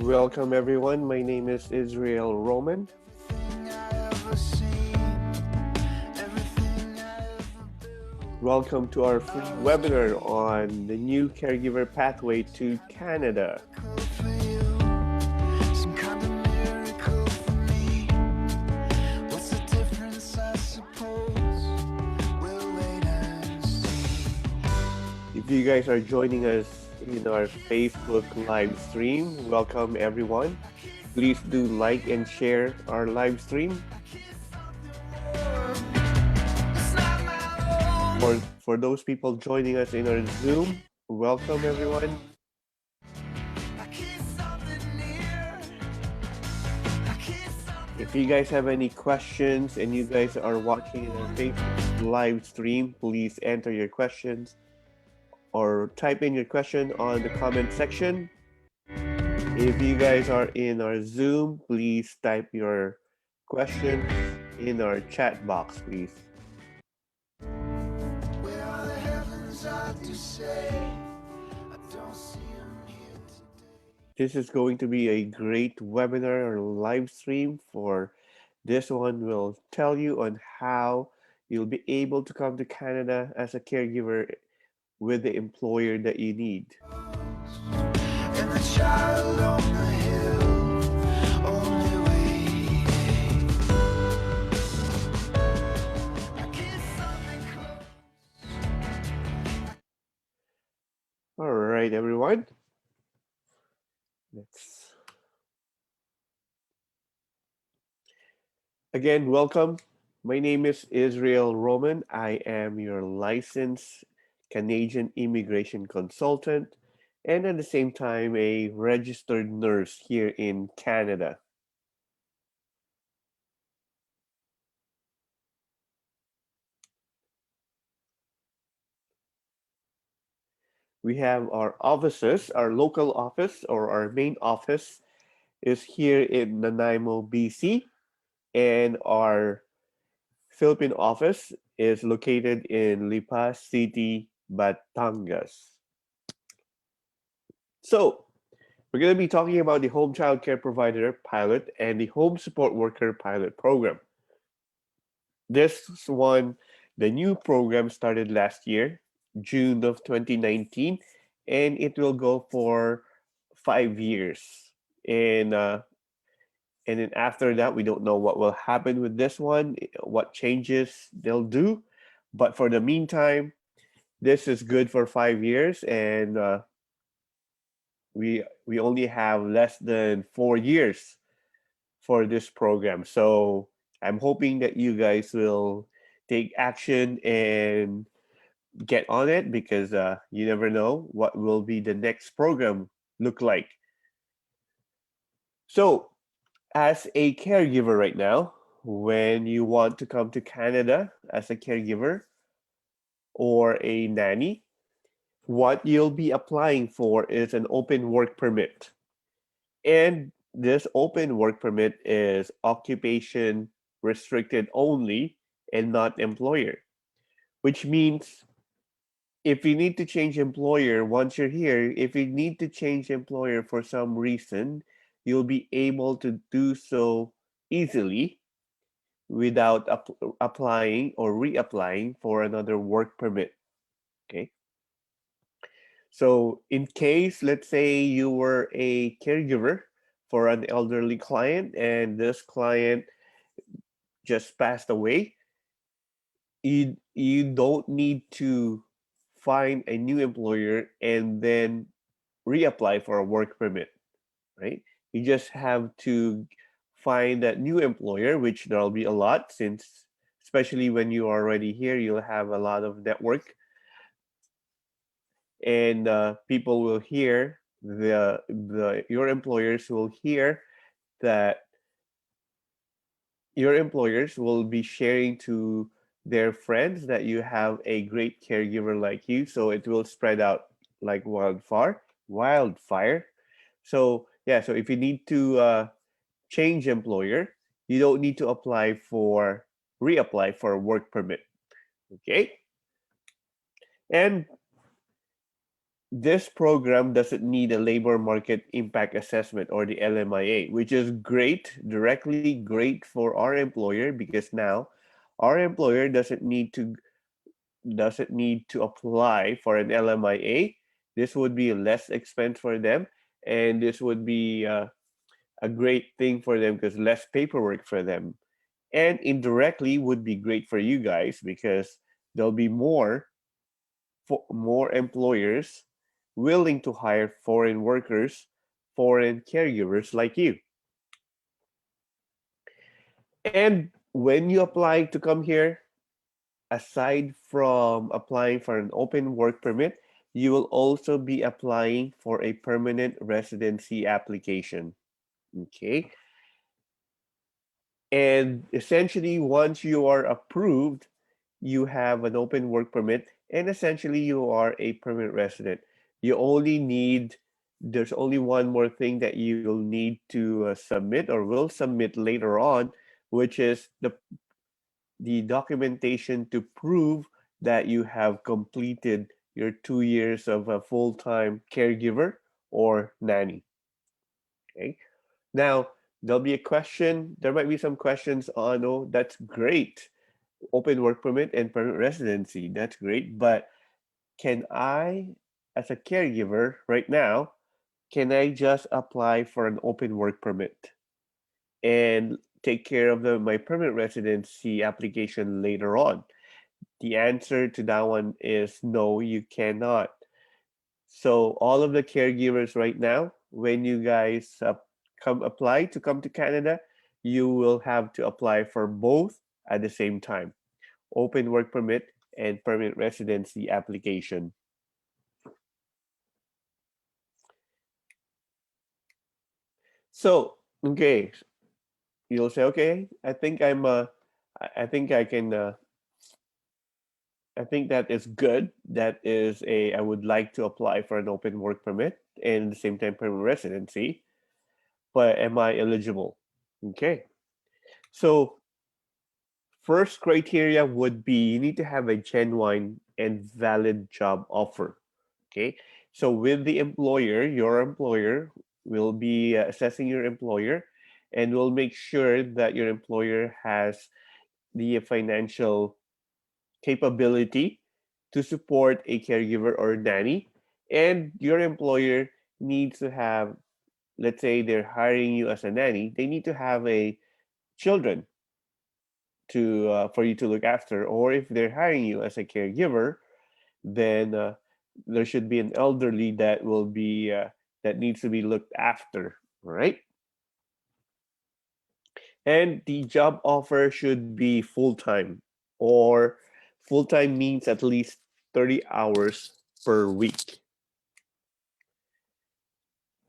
Welcome everyone. My name is Israel Roman. Welcome to our free webinar on the new Caregiver Pathway to Canada. If you guys are joining us in our Facebook live stream, welcome everyone. Please do like and share our live stream. For those people joining us in our Zoom, welcome everyone. If you guys have any questions and you guys are watching our Facebook live stream, please enter your questions or type in your question on the comment section. If you guys are in our Zoom, please type your questions in our chat box, please. This is going to be a great webinar or live stream. For this one, will tell you on how you'll be able to come to Canada as a caregiver with the employer that you need. And the child on the hill, only waiting. All right, everyone. Again, welcome. My name is Israel Roman. I am your licensed Canadian immigration consultant and at the same time a registered nurse here in Canada. We have our offices, our local office or our main office is here in Nanaimo, BC, and our Philippine office is located in Lipa City, Batangas. So, we're going to be talking about the Home Child Care Provider Pilot and the Home Support Worker Pilot Program. This one, the new program started last year, June of 2019, and it will go for 5 years. And then after that, we don't know what will happen with this one, what changes they'll do. But for the meantime, this is good for 5 years, and we only have less than 4 years for this program. So I'm hoping that you guys will take action and get on it, because you never know what will be the next program look like. So as a caregiver right now, when you want to come to Canada as a caregiver or a nanny, what you'll be applying for is an open work permit. And this open work permit is occupation restricted only and not employer, which means if you need to change employer once you're here, if you need to change employer for some reason, you'll be able to do so easily without applying or reapplying for another work permit. Okay. So in case, let's say you were a caregiver for an elderly client and this client just passed away, you don't need to find a new employer and then reapply for a work permit, right? You just have to find that new employer, which there'll be a lot, since especially when you are already here, you'll have a lot of network, and people will hear your employers will hear that your employers will be sharing to their friends that you have a great caregiver like you, so it will spread out like wildfire. So yeah, so if you need to change employer, you don't need to reapply for a work permit. Okay. And this program doesn't need a labor market impact assessment or the LMIA, which is great, directly great for our employer because now our employer doesn't need to apply for an LMIA. This would be less expense for them, and this would be a great thing for them because less paperwork for them. And indirectly would be great for you guys because there'll be more employers willing to hire foreign workers, foreign caregivers like you. And when you apply to come here, aside from applying for an open work permit, you will also be applying for a permanent residency application. Okay. And essentially, once you are approved, you have an open work permit, and essentially, you are a permanent resident. You only need, there's only one more thing that you'll need to submit or will submit later on, which is the documentation to prove that you have completed your 2 years of a full-time caregiver or nanny. Okay. Now, there'll be a question. There might be some questions on, oh, that's great. Open work permit and permanent residency. That's great. But can I, as a caregiver right now, can I just apply for an open work permit and take care of my permanent residency application later on? The answer to that one is no, you cannot. So all of the caregivers right now, when you guys come apply to come to Canada, you will have to apply for both at the same time: open work permit and permanent residency application. So, okay, you'll say, okay, I think I can, I think that is good. That is I would like to apply for an open work permit and at the same time permanent residency, but am I eligible? Okay, so first criteria would be you need to have a genuine and valid job offer. Okay, so with the employer, your employer will be assessing your employer and will make sure that your employer has the financial capability to support a caregiver or nanny. And your employer needs to have, let's say they're hiring you as a nanny, they need to have a children to for you to look after. Or if they're hiring you as a caregiver, then there should be an elderly that will be that needs to be looked after. All right. And the job offer should be full time, or full time means at least 30 hours per week.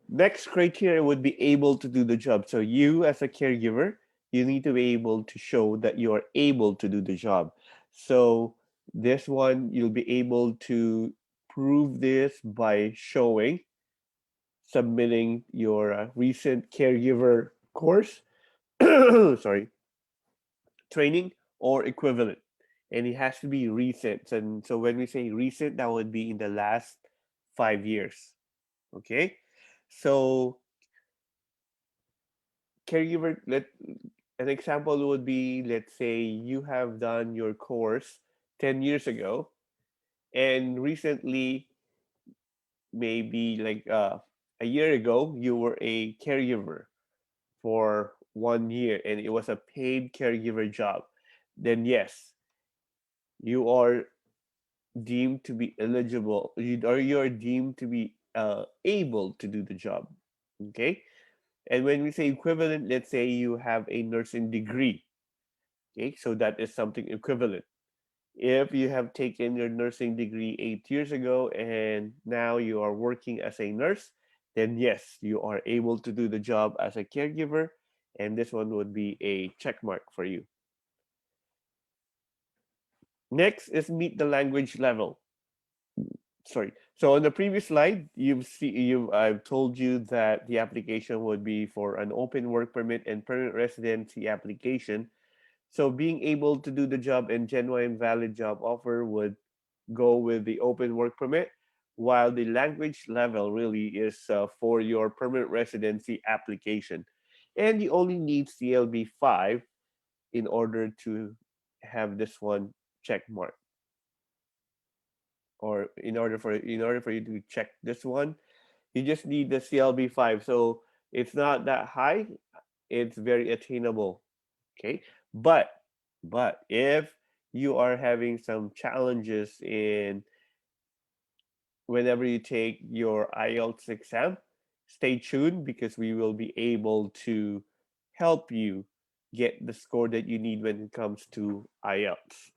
Next criteria would be able to do the job. So you as a caregiver, you need to be able to show that you are able to do the job. So this one, you'll be able to prove this by showing, submitting your recent caregiver course, sorry, training or equivalent. And it has to be recent. And so when we say recent, that would be in the last 5 years. Okay. So caregiver, an example would be, let's say you have done your course 10 years ago, and recently, maybe like a year ago, you were a caregiver for 1 year and it was a paid caregiver job. Then yes, you are deemed to be eligible, or you are deemed to be able to do the job. Okay. And when we say equivalent, let's say you have a nursing degree. Okay, so that is something equivalent. If you have taken your nursing degree 8 years ago and now you are working as a nurse, then yes, you are able to do the job as a caregiver, and this one would be a check mark for you. Next is meet the language level. Sorry. So on the previous slide, I've told you that the application would be for an open work permit and permanent residency application. So being able to do the job and genuine valid job offer would go with the open work permit, while the language level really is for your permanent residency application. And you only need CLB 5 in order to have this one check mark, or in order for you to check this one, you just need the CLB 5. So it's not that high, it's very attainable. Okay, but if you are having some challenges in whenever you take your IELTS exam, stay tuned because we will be able to help you get the score that you need when it comes to IELTS.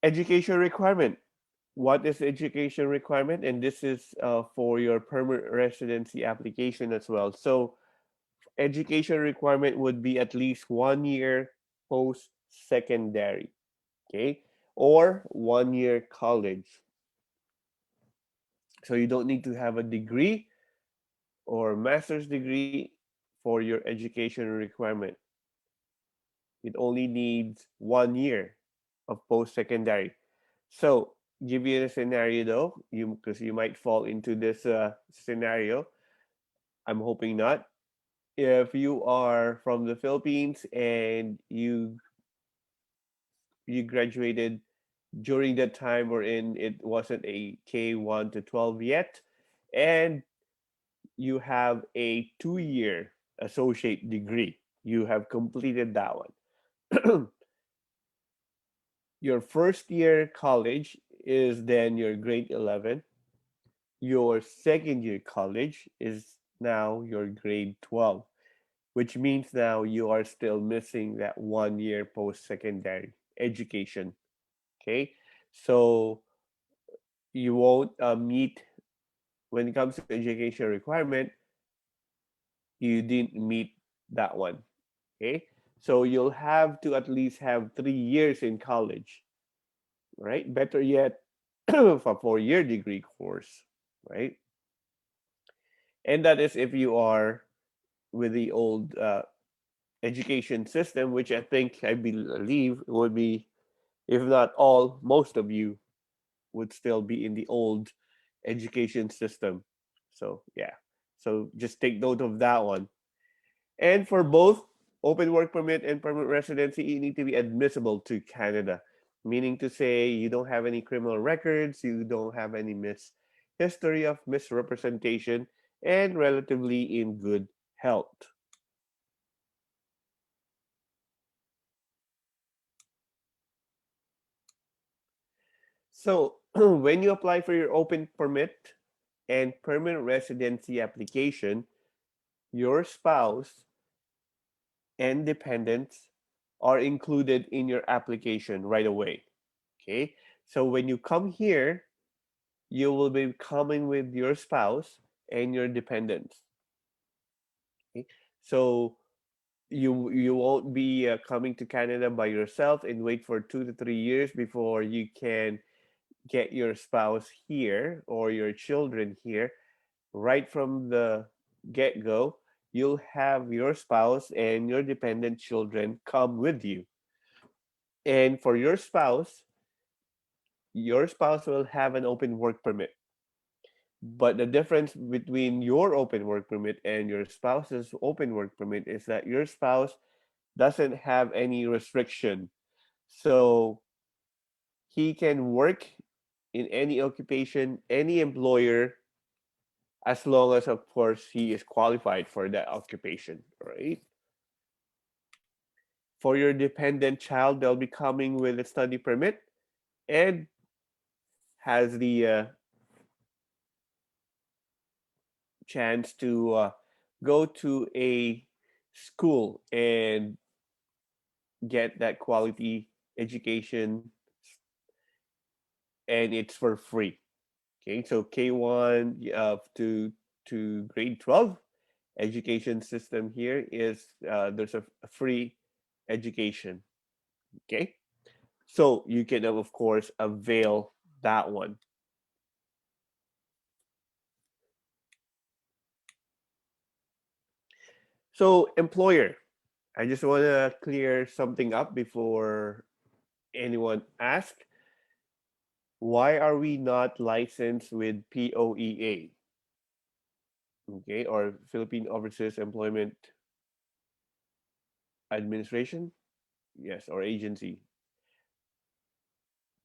Education requirement. What is education requirement? And this is for your permanent residency application as well. So education requirement would be at least 1 year post secondary, okay, or 1 year college. So you don't need to have a degree or master's degree for your education requirement. It only needs 1 year of post secondary. So give you a scenario though, you because you might fall into this scenario. I'm hoping not. If you are from the Philippines and you graduated during that time wherein it wasn't a K1 to 12 yet, and you have a 2 year associate degree, you have completed that one. Your first year college is then your grade 11. Your second year college is now your grade 12, which means now you are still missing that 1 year post secondary education. Okay, so you won't meet when it comes to education requirement, you didn't meet that one. Okay, so you'll have to at least have 3 years in college, right? Better yet, a 4 year degree course, right? And that is if you are with the old education system, which I believe would be, if not all, most of you would still be in the old education system. So yeah, so just take note of that one. And for both open work permit and permanent residency, you need to be admissible to Canada, meaning to say you don't have any criminal records, you don't have any history of misrepresentation, and relatively in good health. So when you apply for your open permit and permanent residency application, your spouse and dependents are included in your application right away. Okay. So when you come here, you will be coming with your spouse and your dependents. Okay. So you won't be coming to Canada by yourself and wait for 2 to 3 years before you can get your spouse here or your children here. Right from the get go, you'll have your spouse and your dependent children come with you. And for your spouse will have an open work permit. But the difference between your open work permit and your spouse's open work permit is that your spouse doesn't have any restriction. So he can work in any occupation, any employer, as long as, of course, he is qualified for that occupation, right? For your dependent child, they'll be coming with a study permit and has the chance to go to a school and get that quality education, and it's for free. Okay, so K1 to grade 12 education system here is there's a free education. Okay, so you can of course avail that one. So employer, I just want to clear something up before anyone asks. Why are we not licensed with POEA? Okay, or Philippine Overseas Employment Administration? Yes, or agency.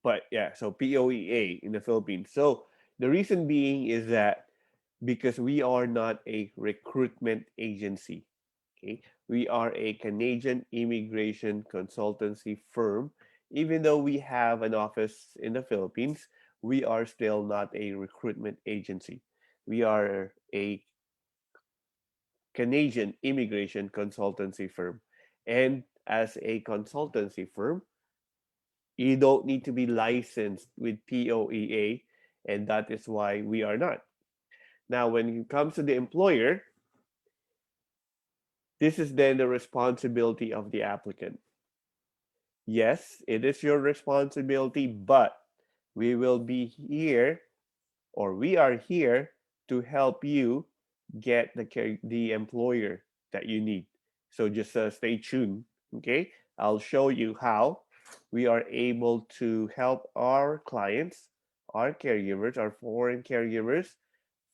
But yeah, so POEA in the Philippines. So the reason being is that because we are not a recruitment agency. Okay, we are a Canadian immigration consultancy firm. Even though we have an office in the Philippines, we are still not a recruitment agency. We are a Canadian immigration consultancy firm. And as a consultancy firm, you don't need to be licensed with POEA, and that is why we are not. Now, when it comes to the employer, this is then the responsibility of the applicant. Yes, it is your responsibility, but we will be here, or we are here to help you get the employer that you need. So just stay tuned. Okay, I'll show you how we are able to help our clients, our caregivers, our foreign caregivers,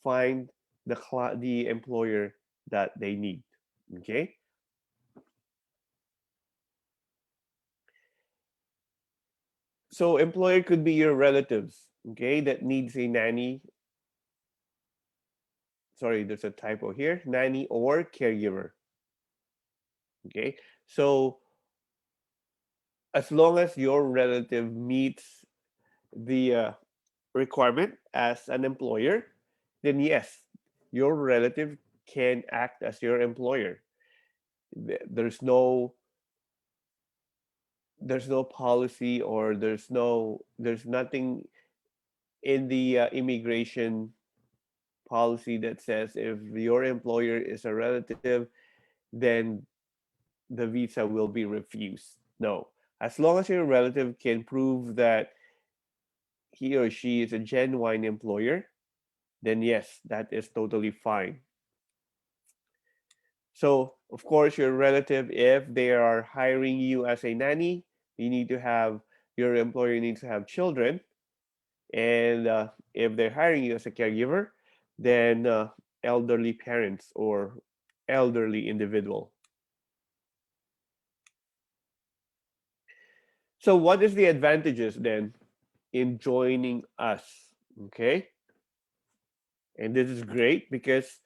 find the employer that they need. Okay, so employer could be your relatives. Okay, that needs a nanny. Sorry, there's a typo here. Nanny or caregiver. Okay, so as long as your relative meets the requirement as an employer, then yes, your relative can act as your employer. There's no policy, or there's nothing in the immigration policy that says if your employer is a relative, then the visa will be refused. No, as long as your relative can prove that he or she is a genuine employer, then yes, that is totally fine. So, of course, your relative, if they are hiring you as a nanny, your employer needs to have children. And if they're hiring you as a caregiver, then elderly parents or elderly individual. So, what is the advantages then in joining us? Okay. And this is great because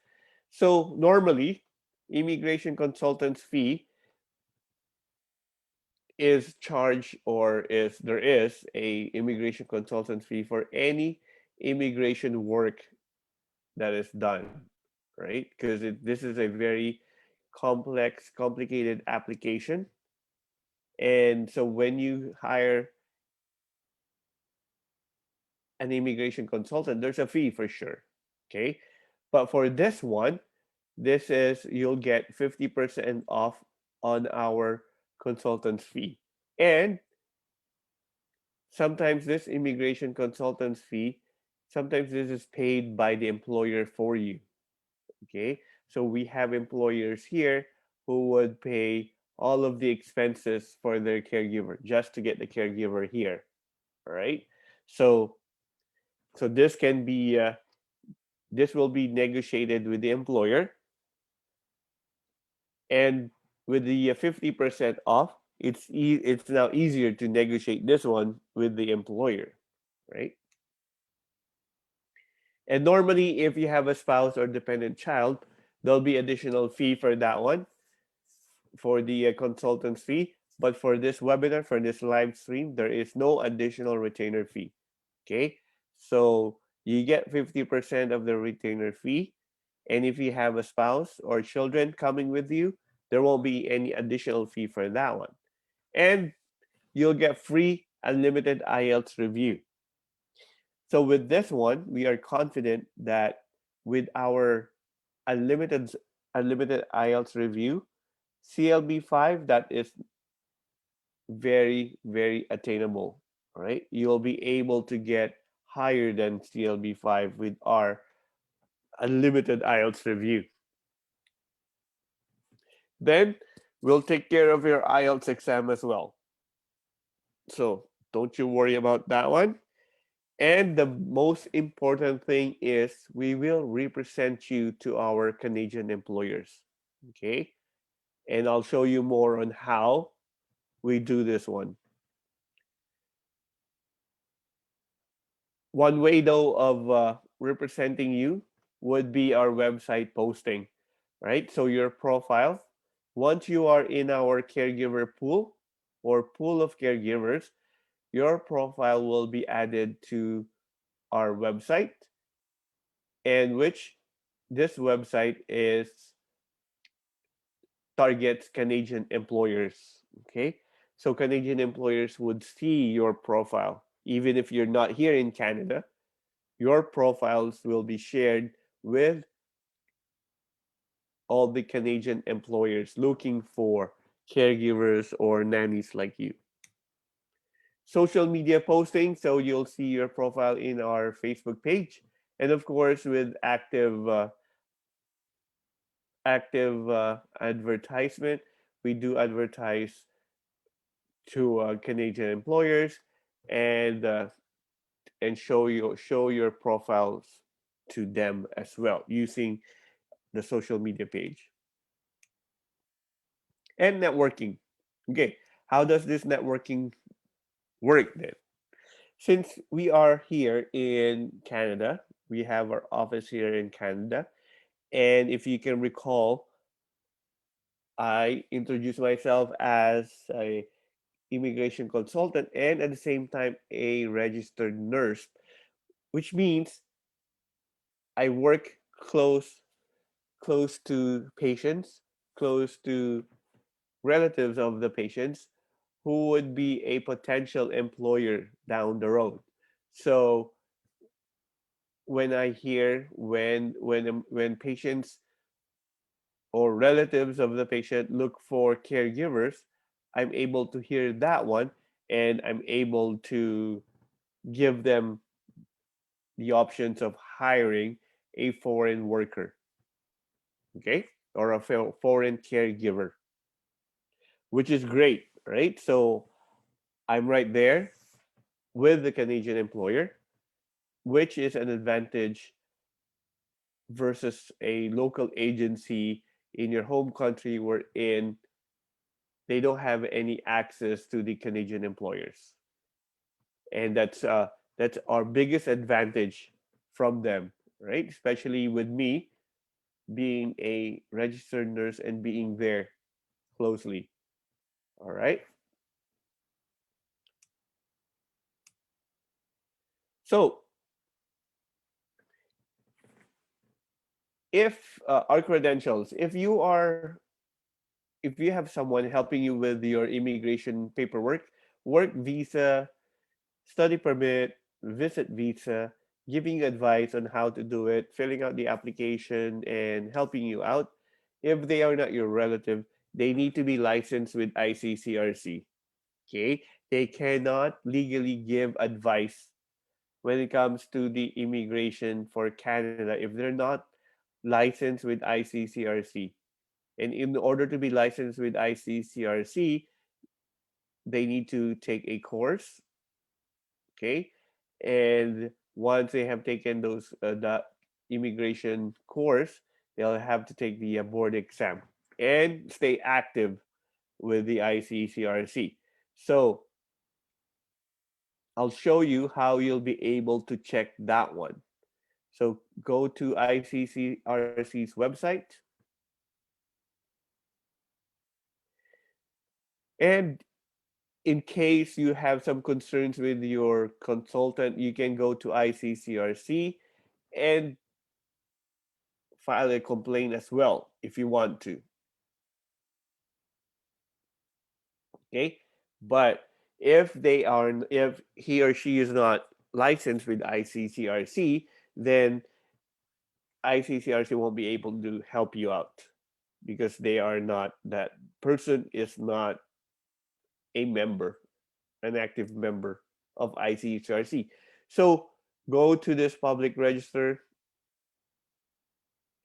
so normally immigration consultants fee is charged, or is there is a immigration consultant fee for any immigration work that is done, right? Because this is a very complex, complicated application. And so when you hire an immigration consultant, there's a fee for sure. Okay. But for this one, this is you'll get 50% off on our consultant's fee. And sometimes this immigration consultant's fee, sometimes this is paid by the employer for you. Okay. So we have employers here who would pay all of the expenses for their caregiver just to get the caregiver here. All right. So so this will be negotiated with the employer, and with the 50% off, it's now easier to negotiate this one with the employer, right? And normally, if you have a spouse or dependent child, there'll be additional fee for that one, for the consultant's fee. But for this webinar, for this live stream, there is no additional retainer fee. Okay, so you get 50% of the retainer fee, and if you have a spouse or children coming with you, there won't be any additional fee for that one. And you'll get free unlimited Ielts review. So with this one, we are confident that with our unlimited unlimited Ielts review, CLB5, that is very, very attainable. Right? You'll be able to get higher than CLB5 with our unlimited Ielts review. Then we'll take care of your Ielts exam as well. So don't you worry about that one. And the most important thing is we will represent you to our Canadian employers. Okay. And I'll show you more on how we do this one. One way, though, of representing you would be our website posting, right? So, your profile, once you are in our caregiver pool or pool of caregivers, your profile will be added to our website, and which this website is targets Canadian employers. Okay, so Canadian employers would see your profile, even if you're not here in Canada. Your profiles will be shared with all the Canadian employers looking for caregivers or nannies like you. Social media posting, so you'll see your profile in our Facebook page, and of course with active advertisement, we do advertise to Canadian employers and show your profiles to them as well using the social media page. And networking. Okay, how does this networking work then? Since we are here in Canada, we have our office here in Canada. And if you can recall, I introduced myself as a immigration consultant and at the same time a registered nurse, which means I work close to patients, close to relatives of the patients who would be a potential employer down the road. So when I hear when patients or relatives of the patient look for caregivers, I'm able to hear that one and I'm able to give them the options of hiring a foreign worker, okay, or a foreign caregiver, which is great, right? So I'm right there with the Canadian employer, which is an advantage versus a local agency in your home country wherein they don't have any access to the Canadian employers. And that's our biggest advantage from them, right? Especially with me being a registered nurse and being there closely. All right. So if our credentials, if you have someone helping you with your immigration paperwork, work visa, study permit, visit visa, giving you advice on how to do it, filling out the application, and helping you out. If they are not your relative, they need to be licensed with ICCRC. Okay, they cannot legally give advice when it comes to the immigration for Canada if they're not licensed with ICCRC. And in order to be licensed with ICCRC, they need to take a course, okay? And once they have taken those that immigration course, they'll have to take the board exam and stay active with the ICCRC. So I'll show you how you'll be able to check that one. So go to ICCRC's website, and in case you have some concerns with your consultant, you can go to ICCRC and file a complaint as well if you want to. Okay, but if he or she is not licensed with ICCRC, then ICCRC won't be able to help you out because they are not that person is not a member, an active member of ICCRC. So go to this public register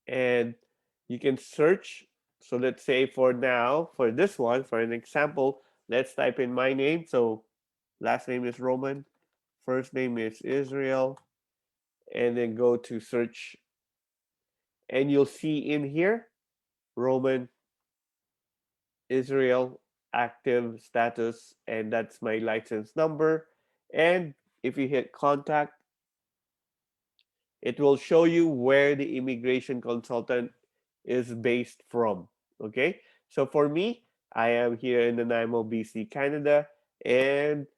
and you can search. So let's say for now, for this one, for an example, let's type in my name. So last name is Roman. First name is Israel, and then go to search, and you'll see in here Roman Israel active status, and that's my license number. And if you hit contact, it will show you where the immigration consultant is based from. Okay, so for me, I am here in Nanaimo, BC, Canada, and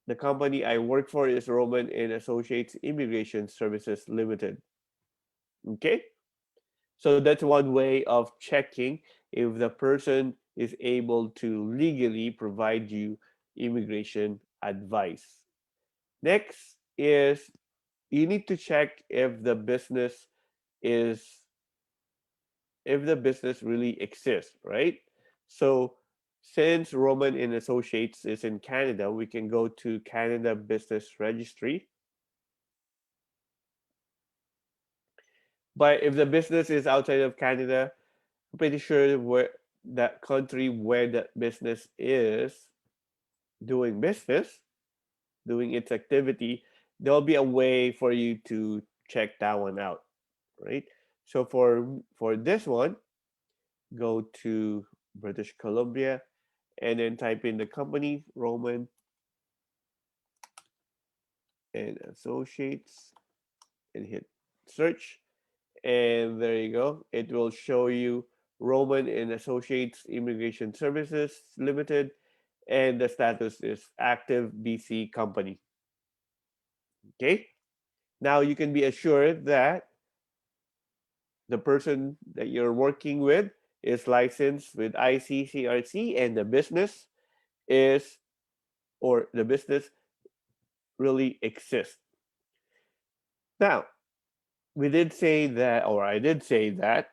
the company I work for is Roman and Associates Immigration Services Limited. Okay, so that's one way of checking if the person is able to legally provide you immigration advice. Next is you need to check is if the business really exists, right? So since Roman and Associates is in Canada, we can go to Canada Business Registry. But if the business is outside of Canada, I'm pretty sure where that country where that business is doing business, doing its activity, there'll be a way for you to check that one out, right? So for this one, go to British Columbia and then type in the company Roman and Associates and hit search, and there you go. It will show you Roman and Associates Immigration Services Limited, and the status is active BC company. Okay, now you can be assured that the person that you're working with is licensed with ICCRC, and is the business really exists. Now, we did say that, or I did say that,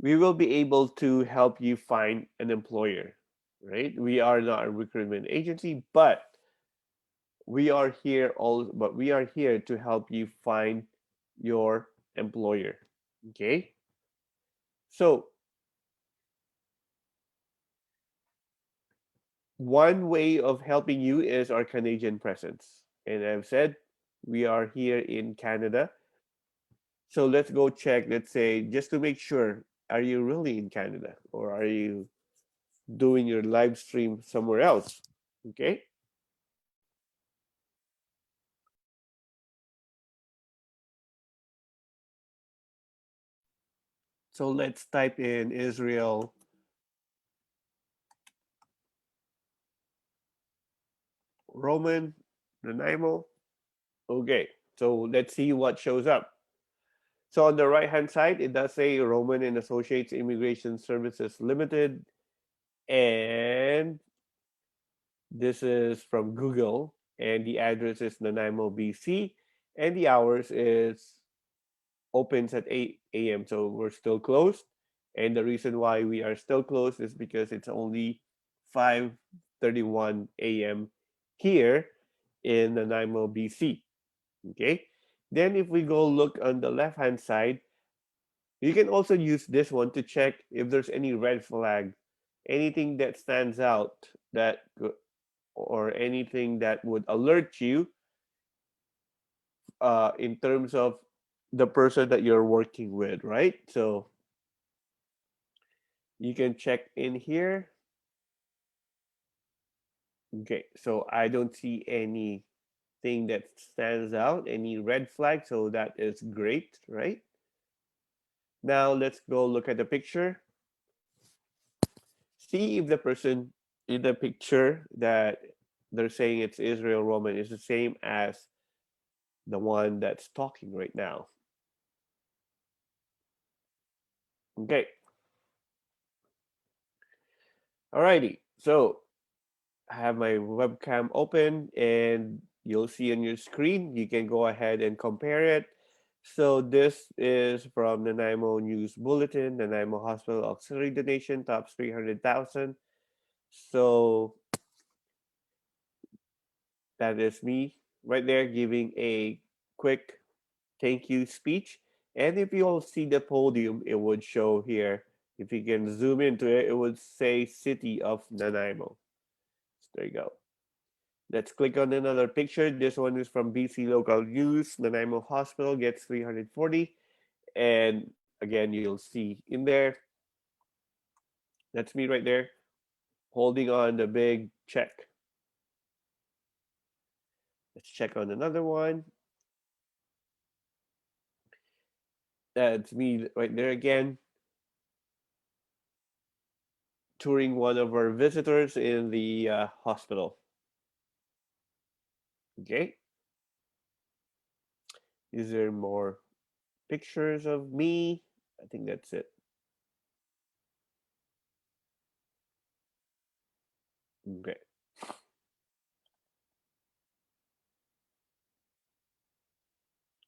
we will be able to help you find an employer, right? We are not a recruitment agency, but we are here to help you find your employer. Okay? So, one way of helping you is our Canadian presence. And I've said we are here in Canada. So let's go check, let's say, just to make sure, are you really in Canada or are you doing your live stream somewhere else? Okay. So let's type in Israel Roman Nanaimo. Okay. So let's see what shows up. So on the right hand side, it does say Roman and Associates Immigration Services Limited. And this is from Google. And the address is Nanaimo, BC. And the hours is opens at 8 a.m. So we're still closed. And the reason why we are still closed is because it's only 5:31 a.m. here in Nanaimo, BC. Okay. Then if we go look on the left-hand side, you can also use this one to check if there's any red flag, anything that stands out or anything that would alert you in terms of the person that you're working with, right? So you can check in here. Okay, so I don't see anything that stands out, any red flag, so that is great, right? Now let's go look at the picture. See if the person in the picture that they're saying it's Israel Roman is the same as the one that's talking right now. Okay, alrighty. So I have my webcam open and you'll see on your screen. You can go ahead and compare it. So this is from Nanaimo News Bulletin, Nanaimo Hospital Auxiliary Donation tops 300,000. So that is me right there giving a quick thank you speech. And if you all see the podium, it would show here. If you can zoom into it, it would say City of Nanaimo. So there you go. Let's click on another picture. This one is from BC Local News. Nanaimo Hospital gets 340. And again, you'll see in there, that's me right there, holding on the big check. Let's check on another one. That's me right there again, touring one of our visitors in the hospital. Okay. Is there more pictures of me? I think that's it. Okay.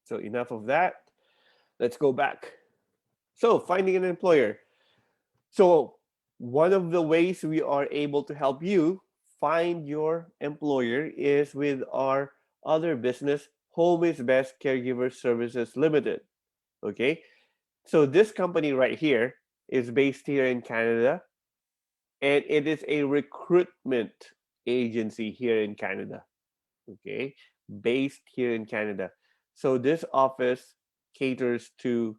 So enough of that. Let's go back. So finding an employer. So one of the ways we are able to help you find your employer is with our other business, Home is Best Caregiver Services Limited. Okay. So this company right here is based here in Canada, and it is a recruitment agency here in Canada. Okay. Based here in Canada. So this office caters to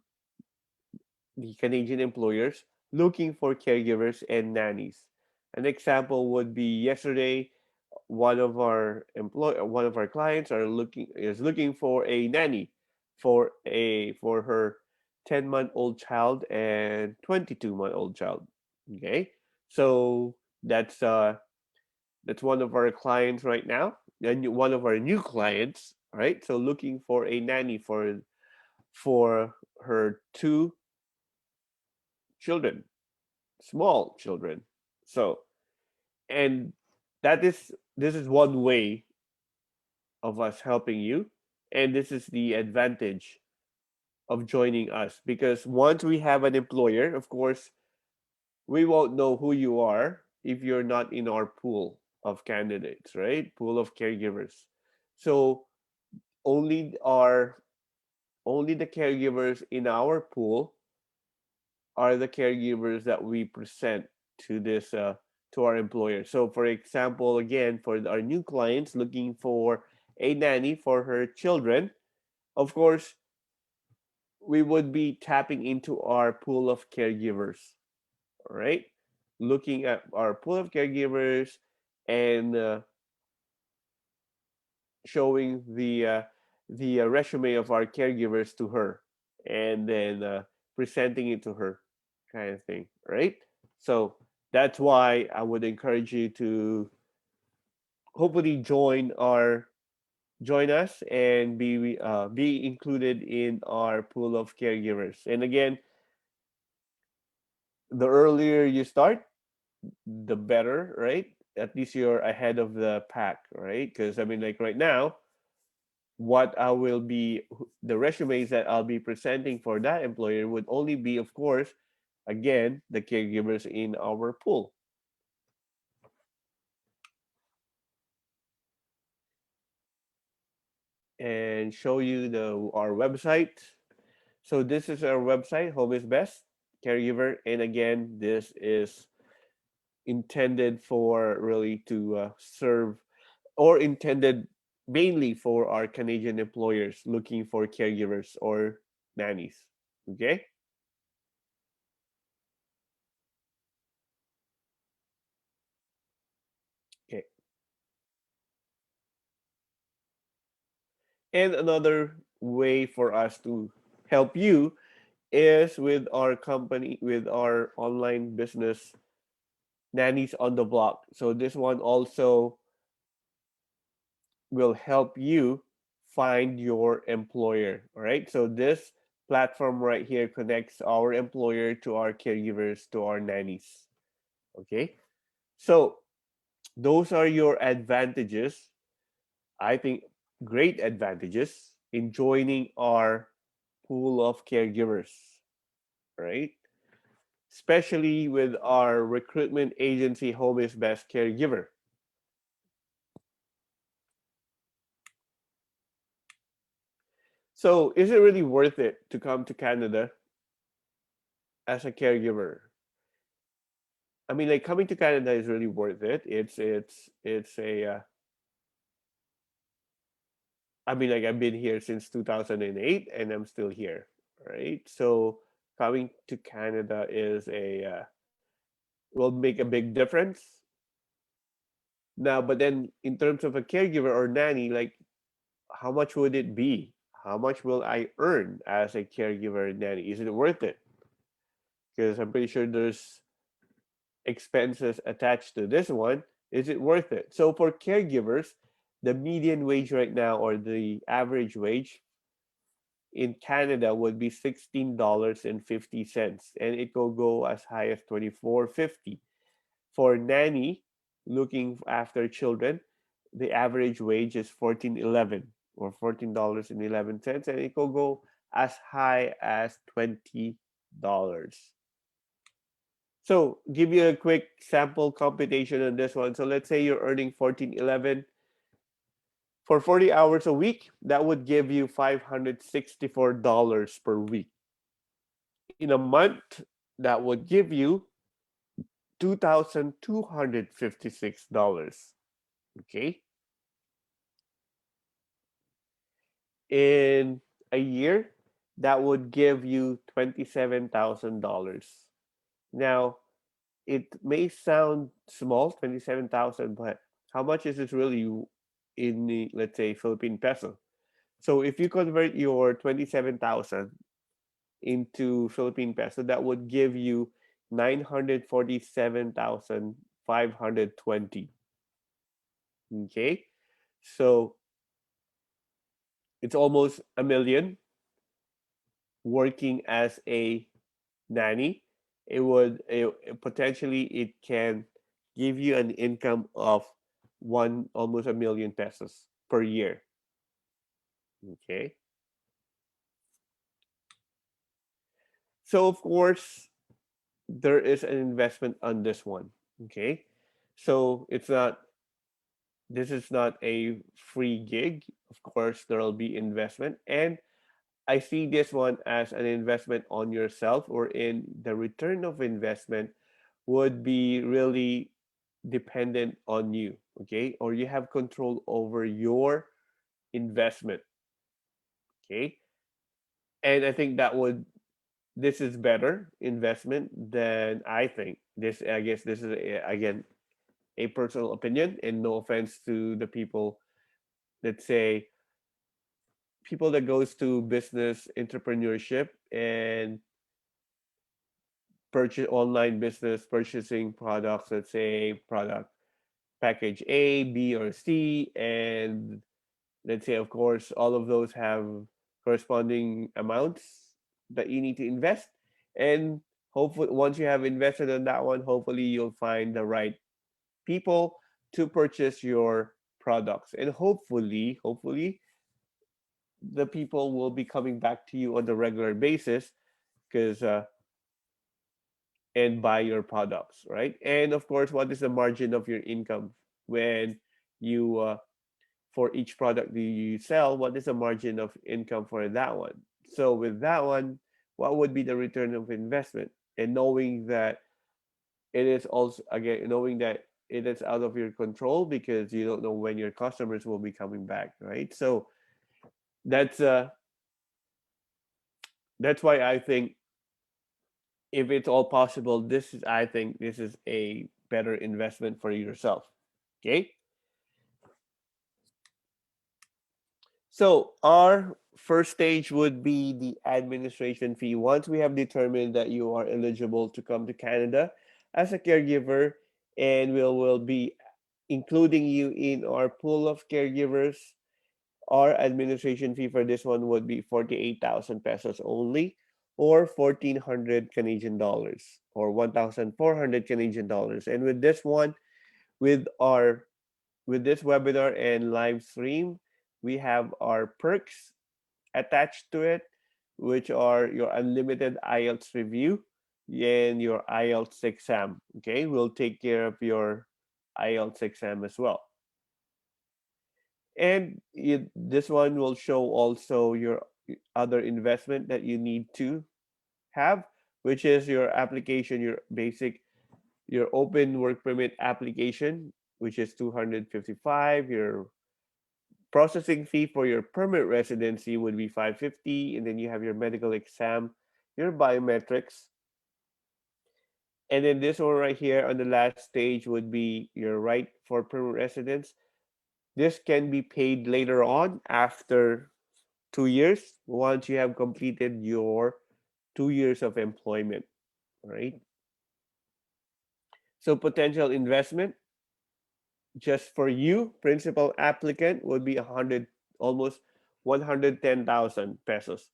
the Canadian employers looking for caregivers and nannies. An example would be yesterday, one of our clients is looking for a nanny for her 10-month-old child and 22-month-old child. Okay, so that's one of our clients right now, and one of our new clients. Right, so looking for a nanny for her two children, small children. So, and this is one way of us helping you, and this is the advantage of joining us, because once we have an employer, of course, we won't know who you are if you're not in our pool of candidates, right? Pool of caregivers. So only our only the caregivers in our pool are the caregivers that we present to this to our employer. So, for example, again, for our new clients looking for a nanny for her children, of course, we would be tapping into our pool of caregivers. All right, looking at our pool of caregivers and showing the resume of our caregivers to her, and then presenting it to her, kind of thing, right? So that's why I would encourage you to hopefully join us and be included in our pool of caregivers. And again, the earlier you start, the better, right? At least you're ahead of the pack, right? Because I mean, like right now, what I will be the resumes that I'll be presenting for that employer would only be, of course, again, the caregivers in our pool. And show you our website. So this is our website, Home is Best Caregiver, and again, this is intended for really to serve, or intended mainly for our Canadian employers looking for caregivers or nannies. Okay. Okay. And another way for us to help you is with our company, with our online business, Nannies on the Block. So this one also will help you find your employer. All right. So this platform right here connects our employer to our caregivers, to our nannies. Okay. So those are your advantages. I think great advantages in joining our pool of caregivers, right? Especially with our recruitment agency, Home is Best Caregiver. So, is it really worth it to come to Canada as a caregiver? I mean, like coming to Canada is really worth it. It's a I mean, like I've been here since 2008 and I'm still here, right? So coming to Canada is a will make a big difference. Now, but then in terms of a caregiver or nanny, like how much would it be? How much will I earn as a caregiver nanny? Is it worth it? Because I'm pretty sure there's expenses attached to this one. Is it worth it? So for caregivers, the median wage right now or the average wage in Canada would be $16.50 and it will go as high as 24.50. For nanny looking after children, the average wage is 14.11 or $14.11 and it will go as high as $20. So give you a quick sample computation on this one. So let's say you're earning 14.11 for 40 hours a week, that would give you $564 per week. In a month, that would give you $2,256. Okay. In a year, that would give you $27,000. Now, it may sound small, 27,000, but how much is it really in the, let's say, Philippine peso? So if you convert your 27,000 into Philippine peso, that would give you 947,520. Okay? So it's almost a million working as a nanny. Potentially it can give you an income of one almost a million pesos per year. Okay. So of course there is an investment on this one. Okay. So it's not this is not a free gig. Of course there'll be investment and I see this one as an investment on yourself or in the return of investment would be really dependent on you, okay? Or you have control over your investment, okay? And I think this is better investment than I think. I guess this is again a personal opinion, and no offense to the people that say people that goes to business entrepreneurship and purchase online business purchasing products, let's say product package A, B, or C, and let's say, of course, all of those have corresponding amounts that you need to invest. And hopefully, once you have invested in that one, hopefully you'll find the right people to purchase your products. And hopefully, the people will be coming back to you on the regular basis because and buy your products, right? And of course, what is the margin of your income when you for each product that you sell? What is the margin of income for that one? So with that one, what would be the return of investment? And knowing that it is also again knowing that it is out of your control because you don't know when your customers will be coming back, right? So that's uh that's why I think if it's all possible, I think this is a better investment for yourself. Okay. So our first stage would be the administration fee. Once we have determined that you are eligible to come to Canada as a caregiver, and will be including you in our pool of caregivers, our administration fee for this one would be 48,000 pesos only, or 1,400 Canadian dollars, or 1,400 Canadian dollars. And with this one, with our with this webinar and live stream, we have our perks attached to it, which are your unlimited IELTS review and your IELTS exam. Okay, we'll take care of your IELTS exam as well. And this one will show also your other investment that you need to have, which is your application, your open work permit application, which is 255, your Processing fee for your permanent residency would be 550, and then you have your medical exam, your biometrics, and then this one right here on the last stage would be your right for permanent residence. This can be paid later on after 2 years once you have completed your 2 years of employment, right? So potential investment just for you, principal applicant, would be 100, almost 110,000 pesos.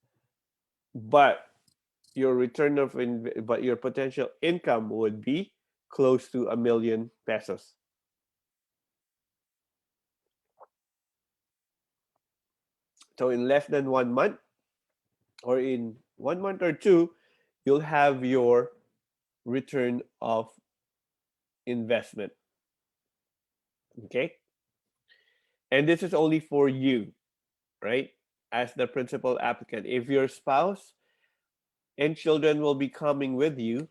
But your return of but your potential income would be close to 1 million pesos. So in less than 1 month, or in 1 month or two, you'll have your return of investment. Okay, and this is only for you, right? As the principal applicant. If your spouse and children will be coming with you,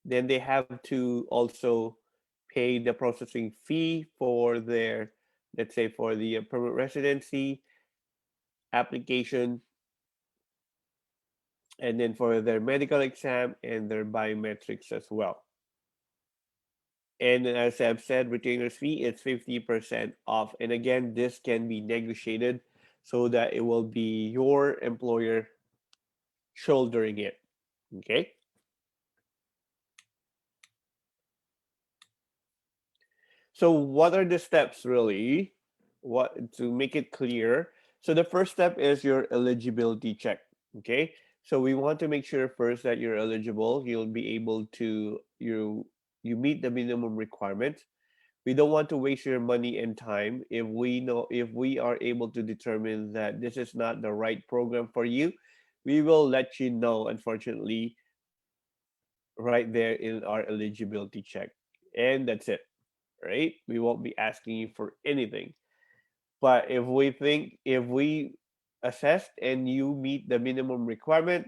then they have to also pay the processing fee for their, let's say, for the permanent residency application, and then for their medical exam and their biometrics as well. And as I've said, retainer's fee is 50% off. And again, this can be negotiated so that it will be your employer shouldering it. Okay. So what are the steps really? What to make it clear? So the first step is your eligibility check. Okay. So we want to make sure first that you're eligible. You'll be able to you meet the minimum requirements. We don't want to waste your money and time. If we are able to determine that this is not the right program for you, we will let you know, unfortunately, right there in our eligibility check. And that's it, right? We won't be asking you for anything. But if we assessed and you meet the minimum requirement,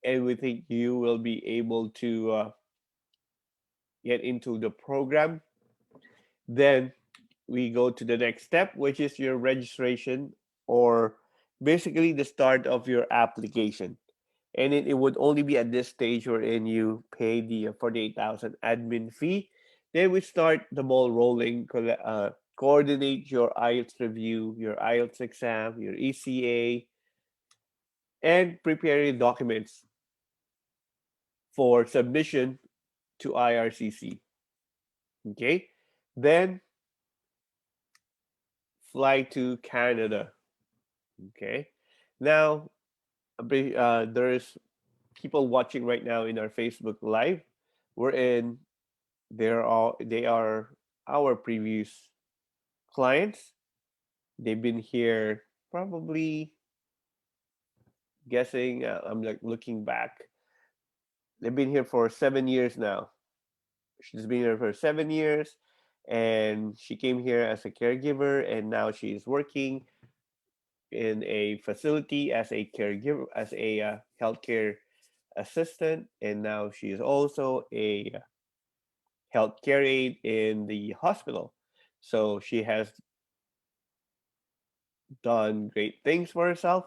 and we think you will be able to get into the program, then we go to the next step, which is your registration, or basically the start of your application. And it would only be at this stage wherein you pay the 48,000 admin fee. Then we start the ball rolling, coordinate your IELTS review, your IELTS exam, your ECA, and prepare your documents for submission to IRCC. Okay? Then fly to Canada. Okay? Now, there's people watching right now in our Facebook Live. They are our previous clients. They've been here probably guessing. I'm like looking back. They've been here for 7 years now. She's been here for 7 years, and she came here as a caregiver, and now she's working in a facility as a caregiver, as a healthcare assistant, and now she is also a healthcare aide in the hospital. So she has done great things for herself,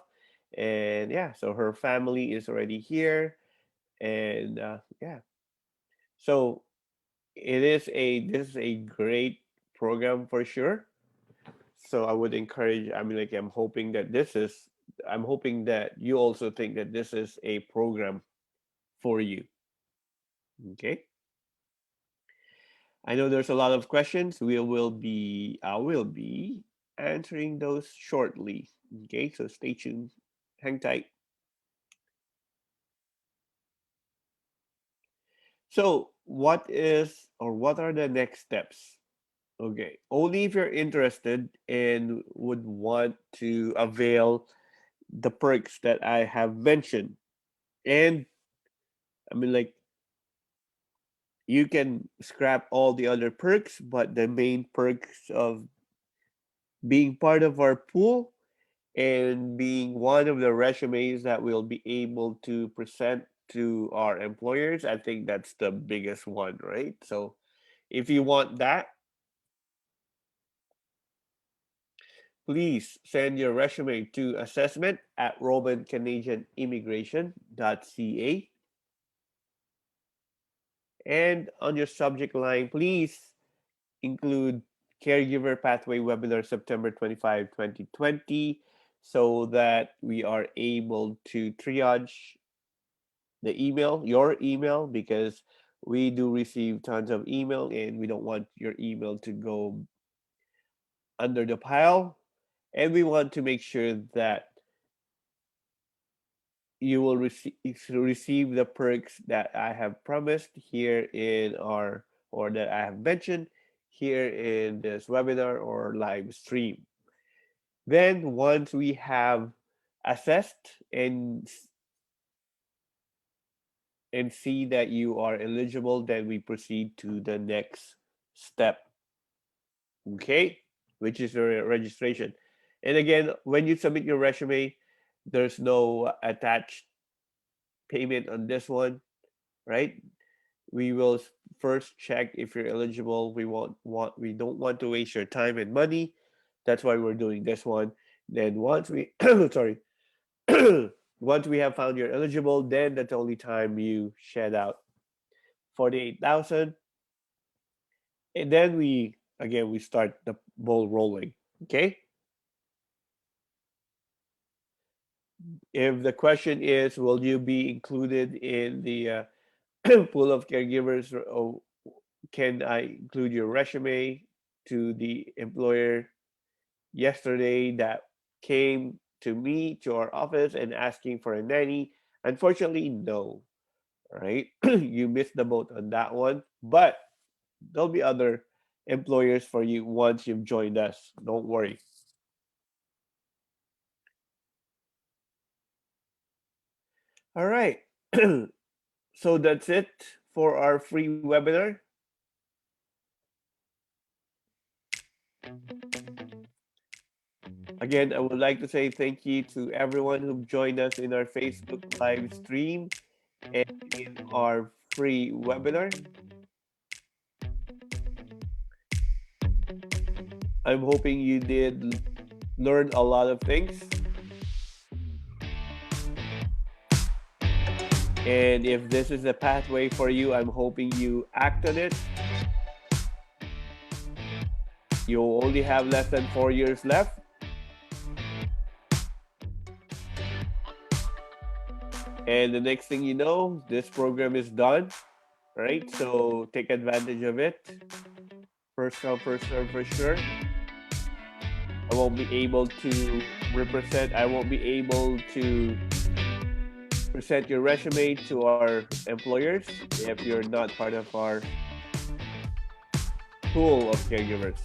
and yeah, so her family is already here, and yeah, so this is a great program for sure. So I would encourage. I mean, like I'm hoping that you also think that this is a program for you. Okay. I know there's a lot of questions. I will be answering those shortly. Okay, so stay tuned. Hang tight. So, what are the next steps? Okay, only if you're interested and would want to avail the perks that I have mentioned. And I mean, like, you can scrap all the other perks, but the main perks of being part of our pool and being one of the resumes that we'll be able to present to our employers, I think that's the biggest one, right? So if you want that, please send your resume to assessment@romancanadianimmigration.ca. And on your subject line, please include Caregiver Pathway Webinar September 25, 2020, so that we are able to triage the email, your email, because we do receive tons of email and we don't want your email to go under the pile. And we want to make sure that you will receive the perks that I have promised here in our, or that I have mentioned here in this webinar or live stream. Then once we have assessed and see that you are eligible, then we proceed to the next step, okay, which is your registration. And again, when you submit your resume, there's no attached payment on this one, right? We will first check if you're eligible. We don't want to waste your time and money. That's why we're doing this one. Then once we sorry, once we have found you're eligible, then that's the only time you shed out 48,000. And then we start the ball rolling. Okay? If the question is, will you be included in the pool of caregivers, or can I include your resume to the employer yesterday that came to me to our office and asking for a nanny? Unfortunately, no. Right? You missed the boat on that one, but there'll be other employers for you once you've joined us. Don't worry. All right. So that's it for our free webinar. Again, I would like to say thank you to everyone who joined us in our Facebook live stream and in our free webinar. I'm hoping you did learn a lot of things. And if this is a pathway for you, I'm hoping you act on it. You only have less than 4 years left. And the next thing you know, this program is done, right? So take advantage of it. First come, first serve for sure. I won't be able to I won't be able to present your resume to our employers if you're not part of our pool of caregivers.